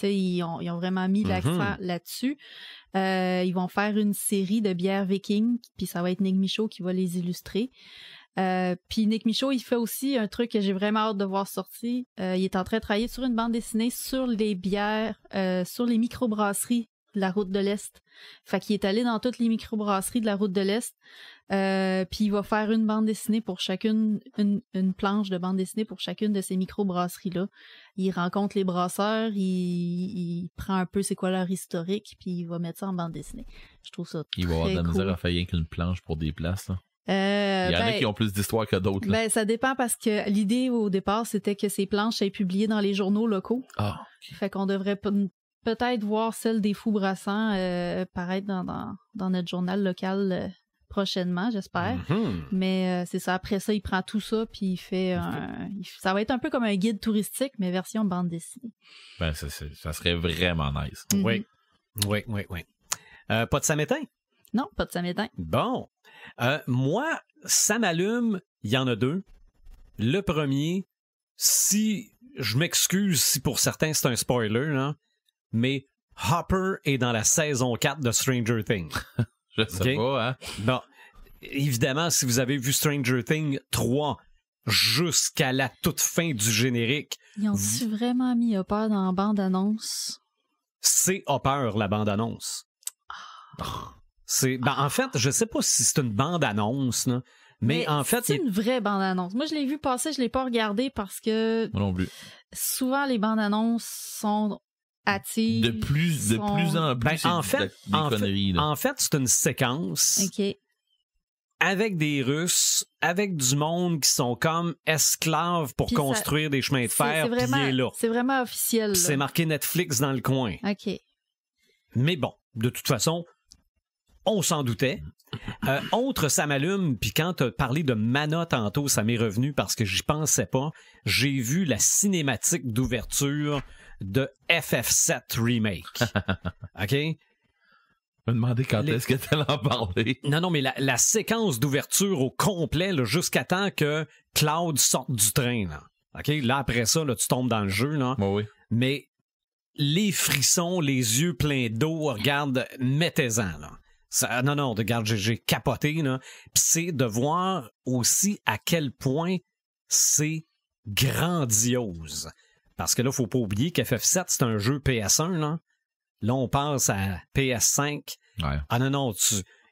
Ils ont vraiment mis l'accent là-dessus. Ils vont faire une série de bières vikings, puis ça va être Nick Michaud qui va les illustrer. Puis Nick Michaud, il fait aussi un truc que j'ai vraiment hâte de voir sortir. Il est en train de travailler sur une bande dessinée sur les bières, sur les microbrasseries de la Route de l'Est. Fait qu'il est allé dans toutes les microbrasseries de la Route de l'Est. Puis il va faire une bande dessinée pour chacune, une planche de bande dessinée pour chacune de ces microbrasseries-là. Il rencontre les brasseurs, il prend un peu c'est quoi leur historique, puis il va mettre ça en bande dessinée. Je trouve ça très cool. Il va avoir de la misère à faire rien qu'une planche pour des places, là. Il y en a qui ont plus d'histoire que d'autres. Là. Ben, ça dépend parce que l'idée au départ, c'était que ces planches soient publiées dans les journaux locaux. Ah. Fait qu'on devrait peut-être voir celle des Fous Brassants paraître dans notre journal local prochainement, j'espère. Mhm. Mais c'est ça. Après ça, il prend tout ça puis il fait ça va être un peu comme un guide touristique, mais version bande dessinée. Ben, ça serait vraiment nice. Oui. Pas de samétain? Non, pas de samétain. Bon. Moi, ça m'allume, il y en a deux. Le premier, si je m'excuse si pour certains c'est un spoiler, là, mais Hopper est dans la saison 4 de Stranger Things. Je sais pas, hein? Bon, évidemment, si vous avez vu Stranger Things 3 jusqu'à la toute fin du générique... Ils ont-tu vraiment mis Hopper dans la bande-annonce? C'est Hopper, la bande-annonce. En fait, je sais pas si c'est une bande-annonce, là, mais en fait... C'est une vraie bande-annonce. Moi, je l'ai vu passer, je l'ai pas regardé parce que... Moi non plus. Souvent, les bandes-annonces sont hâtives. De plus en plus, c'est des conneries. En fait, c'est une séquence avec des Russes, avec du monde qui sont comme esclaves pour construire des chemins de fer, puis il est là. C'est vraiment officiel. Là. C'est marqué Netflix dans le coin. OK. Mais bon, de toute façon... On s'en doutait. Autre, ça m'allume, puis quand tu as parlé de Mana tantôt, ça m'est revenu parce que j'y pensais pas. J'ai vu la cinématique d'ouverture de FF7 Remake. OK? Je me demandais quand est-ce que tu allais en parler. Non, mais la séquence d'ouverture au complet, là, jusqu'à temps que Cloud sorte du train. Là. OK? Là, après ça, là, tu tombes dans le jeu. Là. Oui. Mais les frissons, les yeux pleins d'eau, regarde, mettez-en, là. Non, regarde, j'ai capoté, là. Puis c'est de voir aussi à quel point c'est grandiose. Parce que là, faut pas oublier qu'FF7, c'est un jeu PS1, là. Là, on passe à PS5. Ouais. Ah non,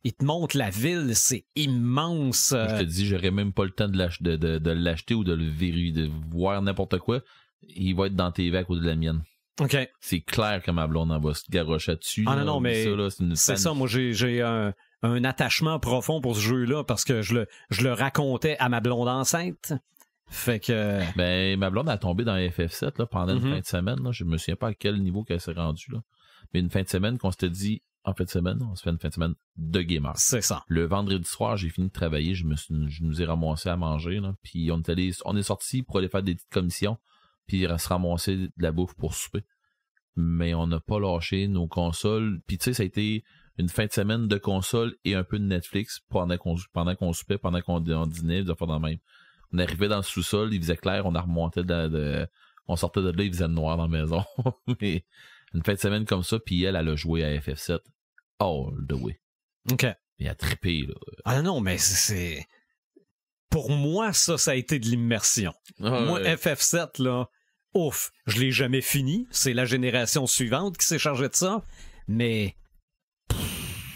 il te montre la ville, c'est immense. Je te dis, j'aurais même pas le temps de l'acheter ou de le vérifier, de voir n'importe quoi. Il va être dans TV à côté de la mienne. OK. C'est clair que ma blonde en va se garrocher dessus. Ah non, mais ça, là, c'est ça. Moi, j'ai un attachement profond pour ce jeu-là parce que je le racontais à ma blonde enceinte. Fait que... Ben, ma blonde a tombé dans FF7 là, pendant une fin de semaine. Là. Je me souviens pas à quel niveau qu'elle s'est rendue. Là. Mais une fin de semaine qu'on s'était dit, en fin de semaine, on se fait une fin de semaine de gamer. C'est ça. Le vendredi soir, j'ai fini de travailler. Je nous ai ramassé à manger. Là, puis on est sortis pour aller faire des petites commissions. Puis se ramasser de la bouffe pour souper. Mais on n'a pas lâché nos consoles. Puis tu sais, ça a été une fin de semaine de console et un peu de Netflix pendant qu'on soupait, pendant qu'on dînait, des affaires dans le même. On arrivait dans le sous-sol, il faisait clair, on a remonté on sortait de là, il faisait noir dans la maison. Mais une fin de semaine comme ça, puis elle a joué à FF7 all the way. OK. Il a trippé, là. Ah non, mais c'est... Pour moi, ça a été de l'immersion. Moi, FF7, là... Ouf, je l'ai jamais fini. C'est la génération suivante qui s'est chargée de ça. Mais...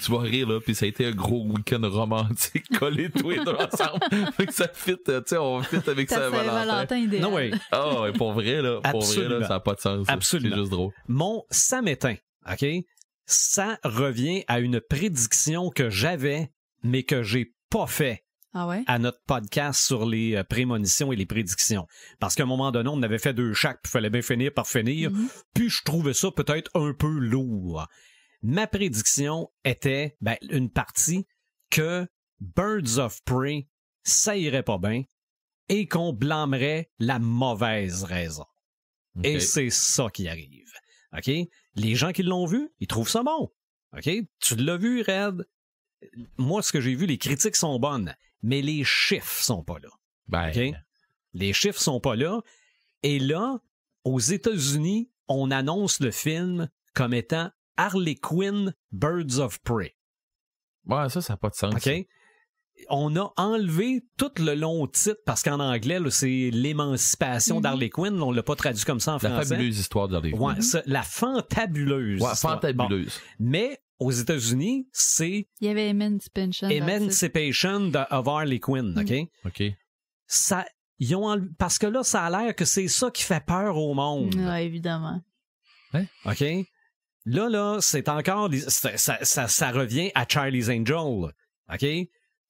Tu vas rire, là, puis ça a été un gros week-end romantique collé tous les deux ensemble. Fait que ça fit, tu sais, on fit avec Saint-Valentin. Non, oui. Ah, pour vrai, là, ça n'a pas de sens. Absolument. C'est juste drôle. Mon samétain, OK? Ça revient à une prédiction que j'avais, mais que j'ai pas fait. Ah ouais? À notre podcast sur les prémonitions et les prédictions. Parce qu'à un moment donné, on avait fait 2 chaque, puis il fallait bien finir par finir. Puis je trouvais ça peut-être un peu lourd. Ma prédiction était une partie que Birds of Prey, ça irait pas bien et qu'on blâmerait la mauvaise raison. Okay. Et c'est ça qui arrive. OK? Les gens qui l'ont vu, ils trouvent ça bon. OK? Tu l'as vu, Red? Moi, ce que j'ai vu, les critiques sont bonnes. Mais les chiffres sont pas là. Okay? Les chiffres sont pas là. Et là, aux États-Unis, on annonce le film comme étant Harley Quinn, Birds of Prey. Ouais, ça n'a pas de sens. OK? On a enlevé tout le long titre, parce qu'en anglais, là, c'est l'émancipation d'Harley Quinn. On l'a pas traduit comme ça en français. La fabuleuse histoire d'Harley Quinn. Ouais, la fantabuleuse. Ouais, fantabuleuse. Bon. Mais aux États-Unis, c'est... Il y avait Emancipation of Harley Quinn, OK? OK. Ça, parce que là, ça a l'air que c'est ça qui fait peur au monde. Ouais, évidemment. Hein? OK? Là, c'est encore... Ça revient à Charlie's Angel, OK?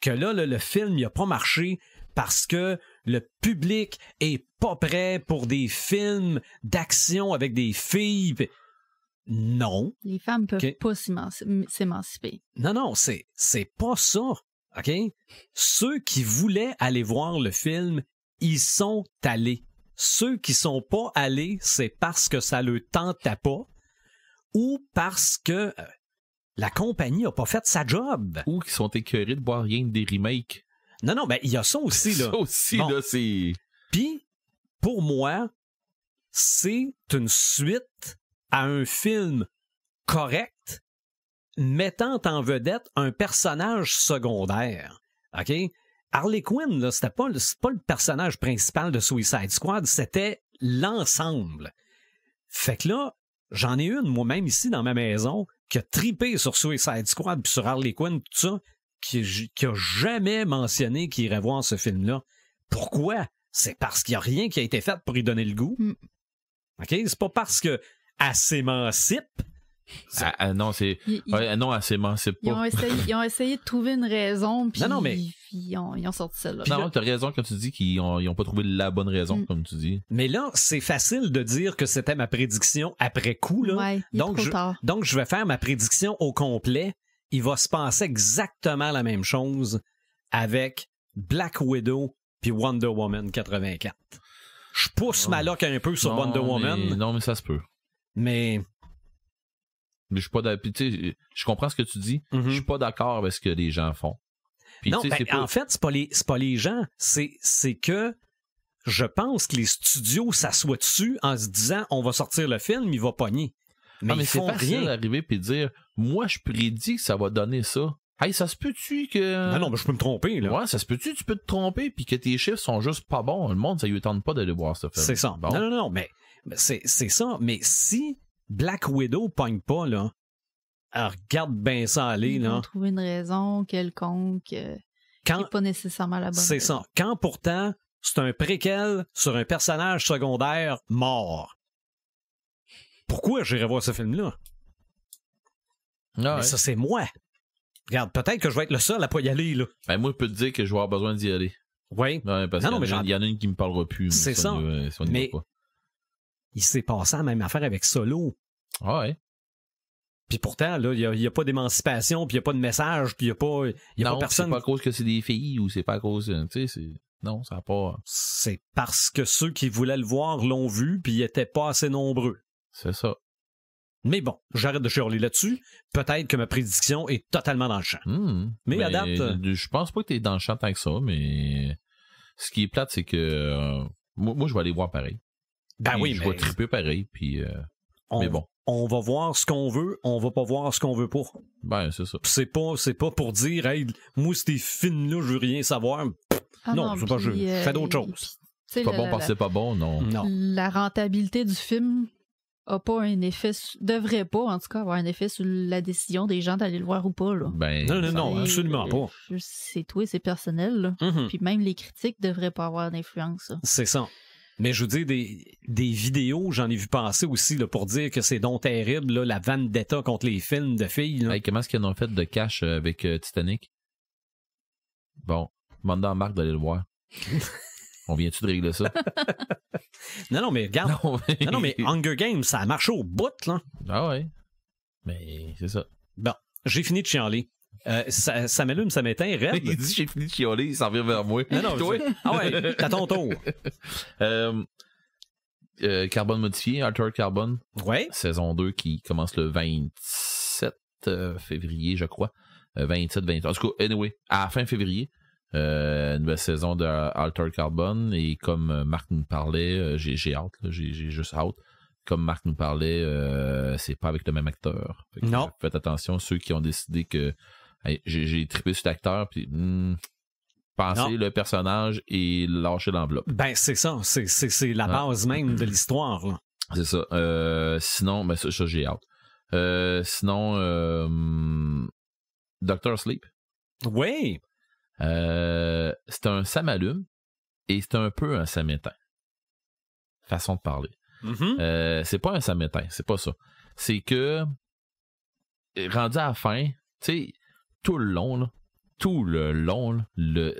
que là, le film il a pas marché parce que le public est pas prêt pour des films d'action avec des filles. Non. Les femmes peuvent pas s'émanciper. Non, c'est pas ça. OK? Ceux qui voulaient aller voir le film, ils sont allés. Ceux qui sont pas allés, c'est parce que ça le tentait pas ou parce que la compagnie a pas fait sa job. Ou qui sont écœurés de voir rien que des remakes. Non, ben il y a ça aussi, là. Ça aussi, bon. Là, c'est... Puis, pour moi, c'est une suite à un film correct mettant en vedette un personnage secondaire. OK? Harley Quinn, là, c'est pas le personnage principal de Suicide Squad, c'était l'ensemble. Fait que là, j'en ai une moi-même ici dans ma maison qui a tripé sur Suicide Squad puis sur Harley Quinn, tout ça, qui a jamais mentionné qu'il irait voir ce film-là. Pourquoi? C'est parce qu'il n'y a rien qui a été fait pour y donner le goût. OK? C'est pas parce que elle s'émancipe. Non, c'est... non, elle s'émancipe pas. Ils ont essayé de trouver une raison, puis mais... ils ont sorti celle-là. Non, t'as raison quand tu dis qu'ils ont pas trouvé la bonne raison, comme tu dis. Mais là, c'est facile de dire que c'était ma prédiction après coup, là. Ouais, donc, je vais faire ma prédiction au complet. Il va se passer exactement la même chose avec Black Widow puis Wonder Woman 84. Je pousse ma loque un peu sur Wonder Woman. Non, mais ça se peut. Mais je suis pas d'accord. Je comprends ce que tu dis. Je suis pas d'accord avec ce que les gens font. Puis, non, en fait, c'est pas les gens. C'est que je pense que les studios s'assoient dessus en se disant on va sortir le film, il va pogner. Mais ils font rien. C'est facile d'arriver et dire moi je prédis que ça va donner ça. Hey, ça se peut-tu que... Non, mais je peux me tromper, là. Ouais, ça se peut-tu peux te tromper puis que tes chiffres sont juste pas bons. Le monde, ça lui tente pas d'aller voir ce film. C'est ça. Bon. Non, mais c'est ça. Mais si Black Widow pogne pas, là, alors regarde bien ça aller, là. Ils vont trouver une raison quelconque qui n'est pas nécessairement la bonne C'est raison. ça. Quand pourtant, c'est un préquel sur un personnage secondaire mort. Pourquoi j'irais voir ce film-là? Ah ouais. Mais ça, c'est moi. Regarde, peut-être que je vais être le seul à pas y aller, là. Ben, moi, je peux te dire que je vais avoir besoin d'y aller. Oui. Ouais, parce qu'il y en a une qui me parlera plus. C'est ça. Mais il s'est passé la même affaire avec Solo. Ah ouais. Puis pourtant, là, il n'y a pas d'émancipation, puis il n'y a pas de message, puis il n'y a pas personne. C'est pas à cause que c'est des filles ou c'est pas à cause... Tu sais, c'est... Non, ça n'a pas... C'est parce que ceux qui voulaient le voir l'ont vu, puis ils n'étaient pas assez nombreux. C'est ça. Mais bon, j'arrête de chialer là-dessus. Peut-être que ma prédiction est totalement dans le champ. Mais à date... Je pense pas que t'es dans le champ tant que ça, mais... Ce qui est plate, c'est que... moi, je vais aller voir pareil. Ben oui, je vais triper pareil, puis... mais bon. On va voir ce qu'on veut, on va pas voir ce qu'on veut pas. Ben, c'est ça. C'est pas pour dire, hey, moi, ces films-là, je veux rien savoir. Non, c'est pas je fais d'autres choses. C'est pas bon parce que c'est pas bon, non. La rentabilité du film a pas un effet, devrait pas, en tout cas, avoir un effet sur la décision des gens d'aller le voir ou pas, là. Ben, non, absolument pas. C'est toi, c'est personnel, là. Puis même les critiques devraient pas avoir d'influence, ça. C'est ça. Mais je veux dire, des vidéos, j'en ai vu passer aussi là, pour dire que c'est donc terrible, là, la vendetta contre les films de filles. Là. Hey, comment est-ce qu'ils en ont fait de cash avec Titanic? Bon, demande à Marc d'aller le voir. On vient-tu de régler ça? non, mais regarde. Non, mais Hunger Games, ça a marché au bout, là. Ah ouais. Mais c'est ça. Bon, j'ai fini de chialer. Ça m'allume, ça m'éteint, raide. Il dit j'ai fini de chialer, il s'en vient vers moi. Non, toi. Ah ouais, t'as ton tour. Carbone modifié, Altered Carbone. Ouais. Saison 2 qui commence le 27 février, je crois. 27, 28. En tout cas, anyway, à la fin février, nouvelle saison de Altered Carbone. Et comme Marc nous parlait, j'ai hâte, là, j'ai juste hâte. Comme Marc nous parlait, c'est pas avec le même acteur. Non. Faites attention, ceux qui ont décidé que hey, j'ai trippé sur l'acteur, puis pensez le personnage et lâchez l'enveloppe. Ben, c'est ça. C'est la base même de l'histoire. Là. C'est ça. Sinon, ben ça j'ai hâte. Sinon, Dr. Sleep. Oui. C'est un Sam-allume et c'est un peu un Sam-éteint. Façon de parler. C'est pas un Sam-éteint, c'est pas ça. C'est que rendu à la fin, tu sais, tout le long, tout le long, le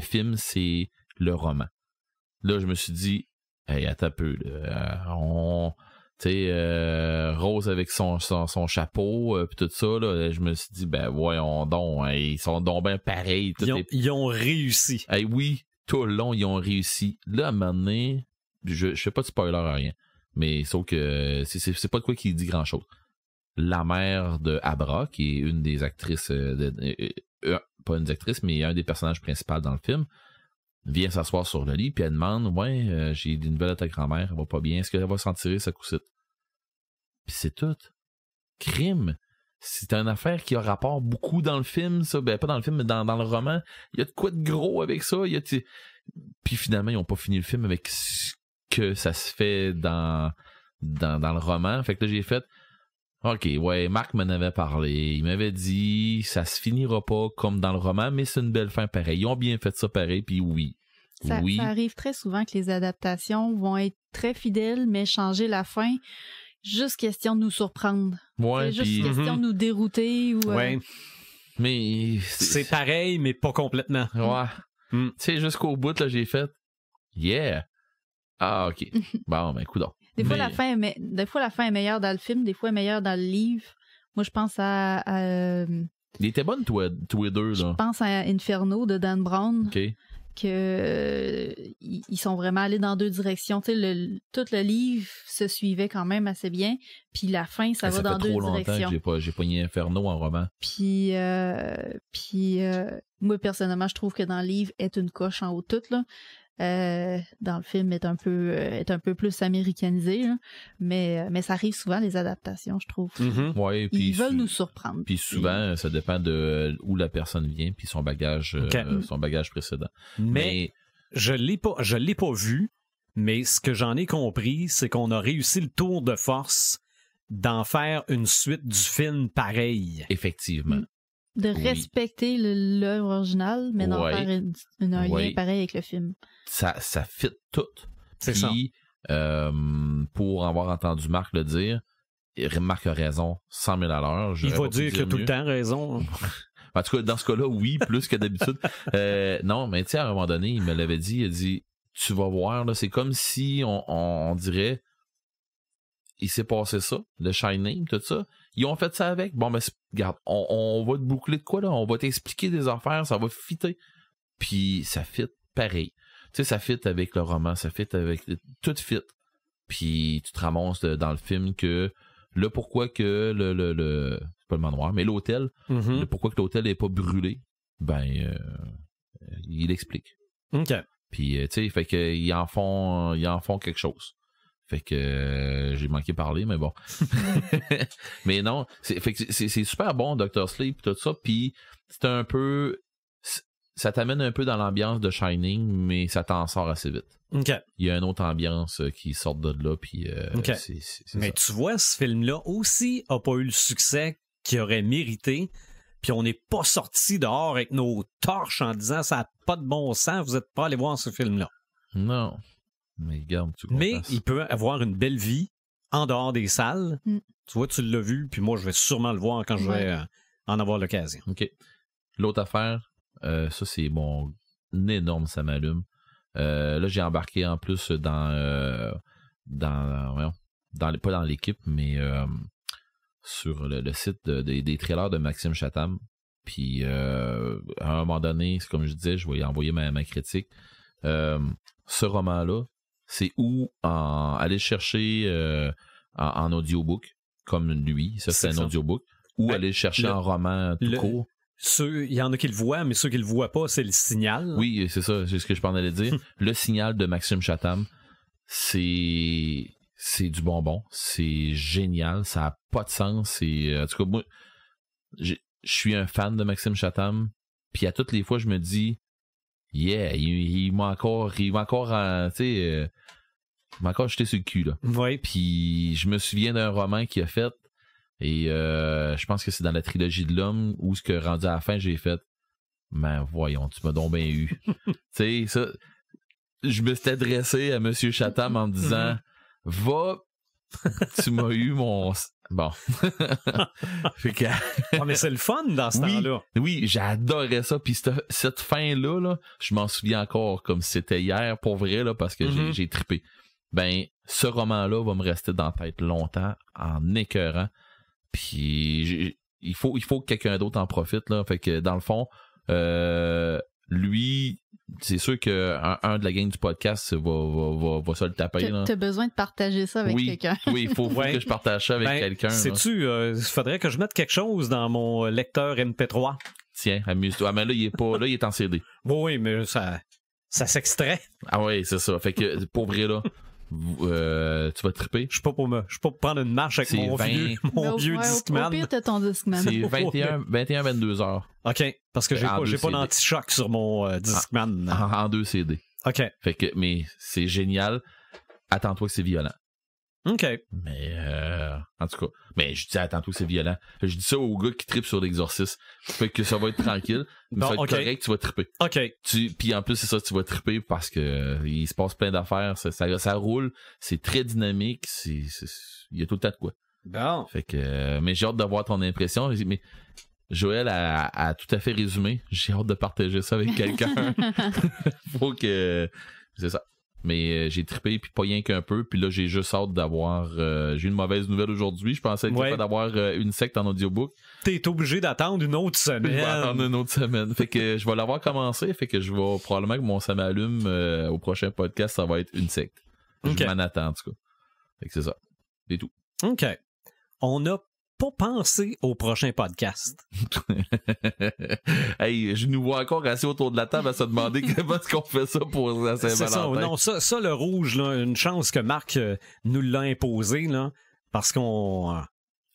film, c'est le roman. Là, je me suis dit, hey, attends un peu, Rose avec son chapeau, puis tout ça, là, je me suis dit, ben voyons donc, hein, ils sont donc bien pareils. Ils ont réussi. Hey, oui, tout le long, ils ont réussi. Là, à un moment donné, je fais pas de spoiler à rien, mais sauf que c'est pas de quoi qui dit grand-chose. La mère de Abra, qui est une des actrices, pas une des actrices, mais un des personnages principaux dans le film, vient s'asseoir sur le lit, puis elle demande, j'ai des nouvelles de ta grand-mère, elle va pas bien, est-ce qu'elle va s'en tirer sa coussette? Puis c'est tout. Crime. C'est une affaire qui a rapport beaucoup dans le film, ça. Ben, pas dans le film, mais dans le roman. Il y a de quoi de gros avec ça. Puis finalement, ils ont pas fini le film avec ce que ça se fait dans le roman. Fait que là, j'ai fait, OK, Marc m'en avait parlé. Il m'avait dit, ça se finira pas comme dans le roman, mais c'est une belle fin pareil. Ils ont bien fait ça pareil, puis oui. Ça arrive très souvent que les adaptations vont être très fidèles, mais changer la fin, juste question de nous surprendre. Ouais, c'est juste question de nous dérouter. Ou, ouais. Mais c'est pareil, mais pas complètement. Ouais. Tu sais, jusqu'au bout, là, j'ai fait, yeah. Ah, OK. Bon, ben, coudonc. Des fois, la fin est meilleure dans le film, des fois, elle est meilleure dans le livre. Moi, je pense à il était bonne, tous les deux, là. Je pense à Inferno de Dan Brown. OK. Ils sont vraiment allés dans deux directions. Tu sais, tout le livre se suivait quand même assez bien. Puis la fin, ça va dans deux directions. Ça fait trop longtemps que j'ai pogné Inferno en roman. Puis moi, personnellement, je trouve que dans le livre, est une coche en haut de tout, là. Dans le film est un peu plus américanisé, là. Mais ça arrive souvent les adaptations, je trouve. Ouais, ils veulent nous surprendre. Puis souvent ça dépend de où la personne vient puis son bagage précédent. Mais je l'ai pas vu, mais ce que j'en ai compris, c'est qu'on a réussi le tour de force d'en faire une suite du film pareil. Effectivement. De respecter l'œuvre originale, mais d'en faire un lien pareil avec le film. Ça fit tout. C'est ça. Pour avoir entendu Marc le dire, Marc a raison, 100 000 à l'heure. Il va dire qu'il a tout le temps raison. En tout cas, dans ce cas-là, oui, plus que d'habitude. Non, mais tu sais, à un moment donné, il me l'avait dit, il a dit, tu vas voir, là, c'est comme si on dirait, il s'est passé ça, le Shining, tout ça. Ils ont fait ça avec. Bon, ben, regarde, on va te boucler de quoi, là? On va t'expliquer des affaires, ça va fitter. Puis, ça fit pareil. Tu sais, ça fit avec le roman, ça fit avec... Tout fit. Puis, tu te ramasses dans le film que... Là, pourquoi que c'est pas le manoir, mais l'hôtel, pourquoi que l'hôtel n'est pas brûlé, ben, il explique. OK. Puis, tu sais, fait qu'ils en font quelque chose. Fait que j'ai manqué parler, mais bon. Mais non, c'est super bon, Dr. Sleep, tout ça, puis c'est un peu... Ça t'amène un peu dans l'ambiance de Shining, mais ça t'en sort assez vite. OK. Il y a une autre ambiance qui sort de là, puis okay. c'est mais ça. Tu vois, ce film-là aussi a pas eu le succès qu'il aurait mérité, puis on n'est pas sorti dehors avec nos torches en disant « ça n'a pas de bon sens, vous n'êtes pas allé voir ce film-là ». Non. Mais regarde, mais il peut avoir une belle vie en dehors des salles. Tu vois, tu l'as vu, puis moi, je vais sûrement le voir quand je vais en avoir l'occasion. OK. L'autre affaire, ça, c'est mon énorme ça m'allume. Là, j'ai embarqué en plus pas dans l'équipe, mais sur le site des trailers de Maxime Chatham. Puis, à un moment donné, c'est comme je disais, je vais y envoyer ma critique. Ce roman-là, c'est où aller chercher en audiobook, comme lui, ça c'est un audiobook, ou aller chercher en roman tout court. Il y en a qui le voient, mais ceux qui le voient pas, c'est le Signal. Oui, c'est ça, c'est ce que je pensais aller dire. Le Signal de Maxime Chatham, c'est du bonbon, c'est génial, ça a pas de sens. En tout cas, moi, je suis un fan de Maxime Chatham, puis à toutes les fois, je me dis, yeah, il m'a encore, tu sais, il m'a encore jeté sur le cul, là. Oui. Puis je me souviens d'un roman qu'il a fait, et je pense que c'est dans la trilogie de l'homme, où ce que rendu à la fin, j'ai fait, ben voyons, tu m'as donc bien eu. Tu sais, ça, je me suis adressé à Monsieur Chatham en me disant, va Tu m'as eu mon... Bon. Fait que... mais c'est le fun dans ce temps-là. Oui, j'adorais ça. Puis cette fin-là, là, je m'en souviens encore comme si c'était hier, pour vrai, là, parce que j'ai trippé. Ben, ce roman-là va me rester dans la tête longtemps, en écœurant. Puis il faut que quelqu'un d'autre en profite, là. Fait que dans le fond, lui, c'est sûr que un de la gang du podcast va se le taper. T'as besoin de partager ça avec quelqu'un. Oui, il faut que je partage ça avec quelqu'un. Sais-tu, il faudrait que je mette quelque chose dans mon lecteur MP3. Tiens, amuse-toi. Ah, mais là, il est pas, là, il est en CD. Oui, mais ça s'extrait. Ah oui, c'est ça. Fait que, pour vrai, là, tu vas triper. Je suis pas pour prendre une marche avec mon vieux Discman. Au pire, t'as ton Discman. C'est 21-22 heures. OK, parce que j'ai pas d'anti-choc sur mon Discman. En 2 CD. OK. Fait que, mais c'est génial. Attends-toi que c'est violent. OK. Mais, en tout cas, mais je dis attends-toi que c'est violent. Je dis ça aux gars qui trippent sur l'exorcisme. Fait que ça va être tranquille. Mais ça va être correct, tu vas tripper. OK. Puis en plus, c'est ça, tu vas tripper parce que il se passe plein d'affaires. Ça roule. C'est très dynamique. Il y a tout le temps de quoi. Bon. Fait que, mais j'ai hâte de voir ton impression. Mais Joël a tout à fait résumé. J'ai hâte de partager ça avec quelqu'un. Faut que... C'est ça. Mais j'ai trippé, puis pas rien qu'un peu. Puis là, j'ai juste hâte d'avoir... j'ai une mauvaise nouvelle aujourd'hui. Je pensais être capable d'avoir une secte en audiobook. T'es obligé d'attendre une autre semaine. Je vais attendre une autre semaine. Fait que je vais l'avoir commencé. Fait que je vais probablement que mon ça m'allume au prochain podcast, ça va être une secte. Je m'en attends, en tout cas. Fait que c'est ça. C'est tout. OK. On n'a pas pensé au prochain podcast. Hey, je nous vois encore assis autour de la table à se demander comment est-ce qu'on fait ça pour la Saint-Valentin. C'est ça. Non, ça le rouge, là, une chance que Marc nous l'a imposé, là, parce qu'on...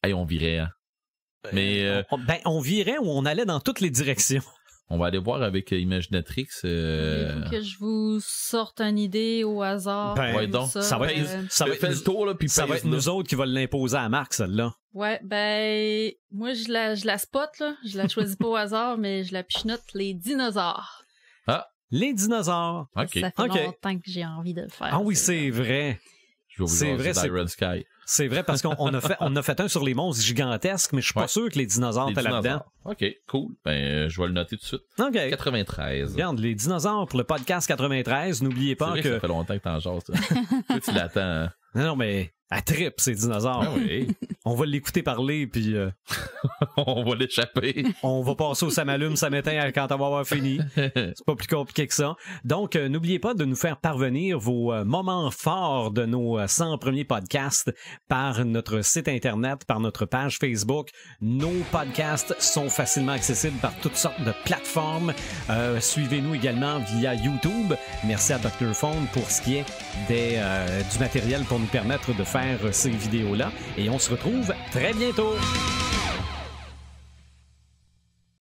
Hey, on virait, hein. Mais... on virait ou on allait dans toutes les directions. On va aller voir avec Imaginatrix. Que je vous sorte une idée au hasard. Ouais, donc, ça va être le tour, là, puis ça va être nous autres qui va l'imposer à Marc, celle-là. Ouais, ben, moi, je la spot, là. Je la choisis pas au hasard, mais je la pichenote, les dinosaures. Ah! Les dinosaures. OK. Ça fait longtemps que j'ai envie de le faire. Ah oui, c'est vrai. Je vais vous dire d'Iron Sky. C'est vrai, parce qu'on a fait un sur les monstres gigantesques, mais je suis pas sûr que les dinosaures étaient là-dedans. OK, cool. Ben, je vais le noter tout de suite. OK. 93. Regarde, les dinosaures pour le podcast 93. N'oubliez pas que... Ça fait longtemps que t'en jases. Toi, tu l'attends, hein? Non, mais à trip, ces dinosaures. Ah oui. On va l'écouter parler, puis... on va l'échapper. On va passer au ça m'allume, ça m'éteint quand on va avoir fini. C'est pas plus compliqué que ça. Donc, n'oubliez pas de nous faire parvenir vos moments forts de nos 100 premiers podcasts par notre site Internet, par notre page Facebook. Nos podcasts sont facilement accessibles par toutes sortes de plateformes. Suivez-nous également via YouTube. Merci à Dr. Phone pour ce qui est du matériel pour nous permettre de faire ces vidéos-là. Et on se retrouve très bientôt.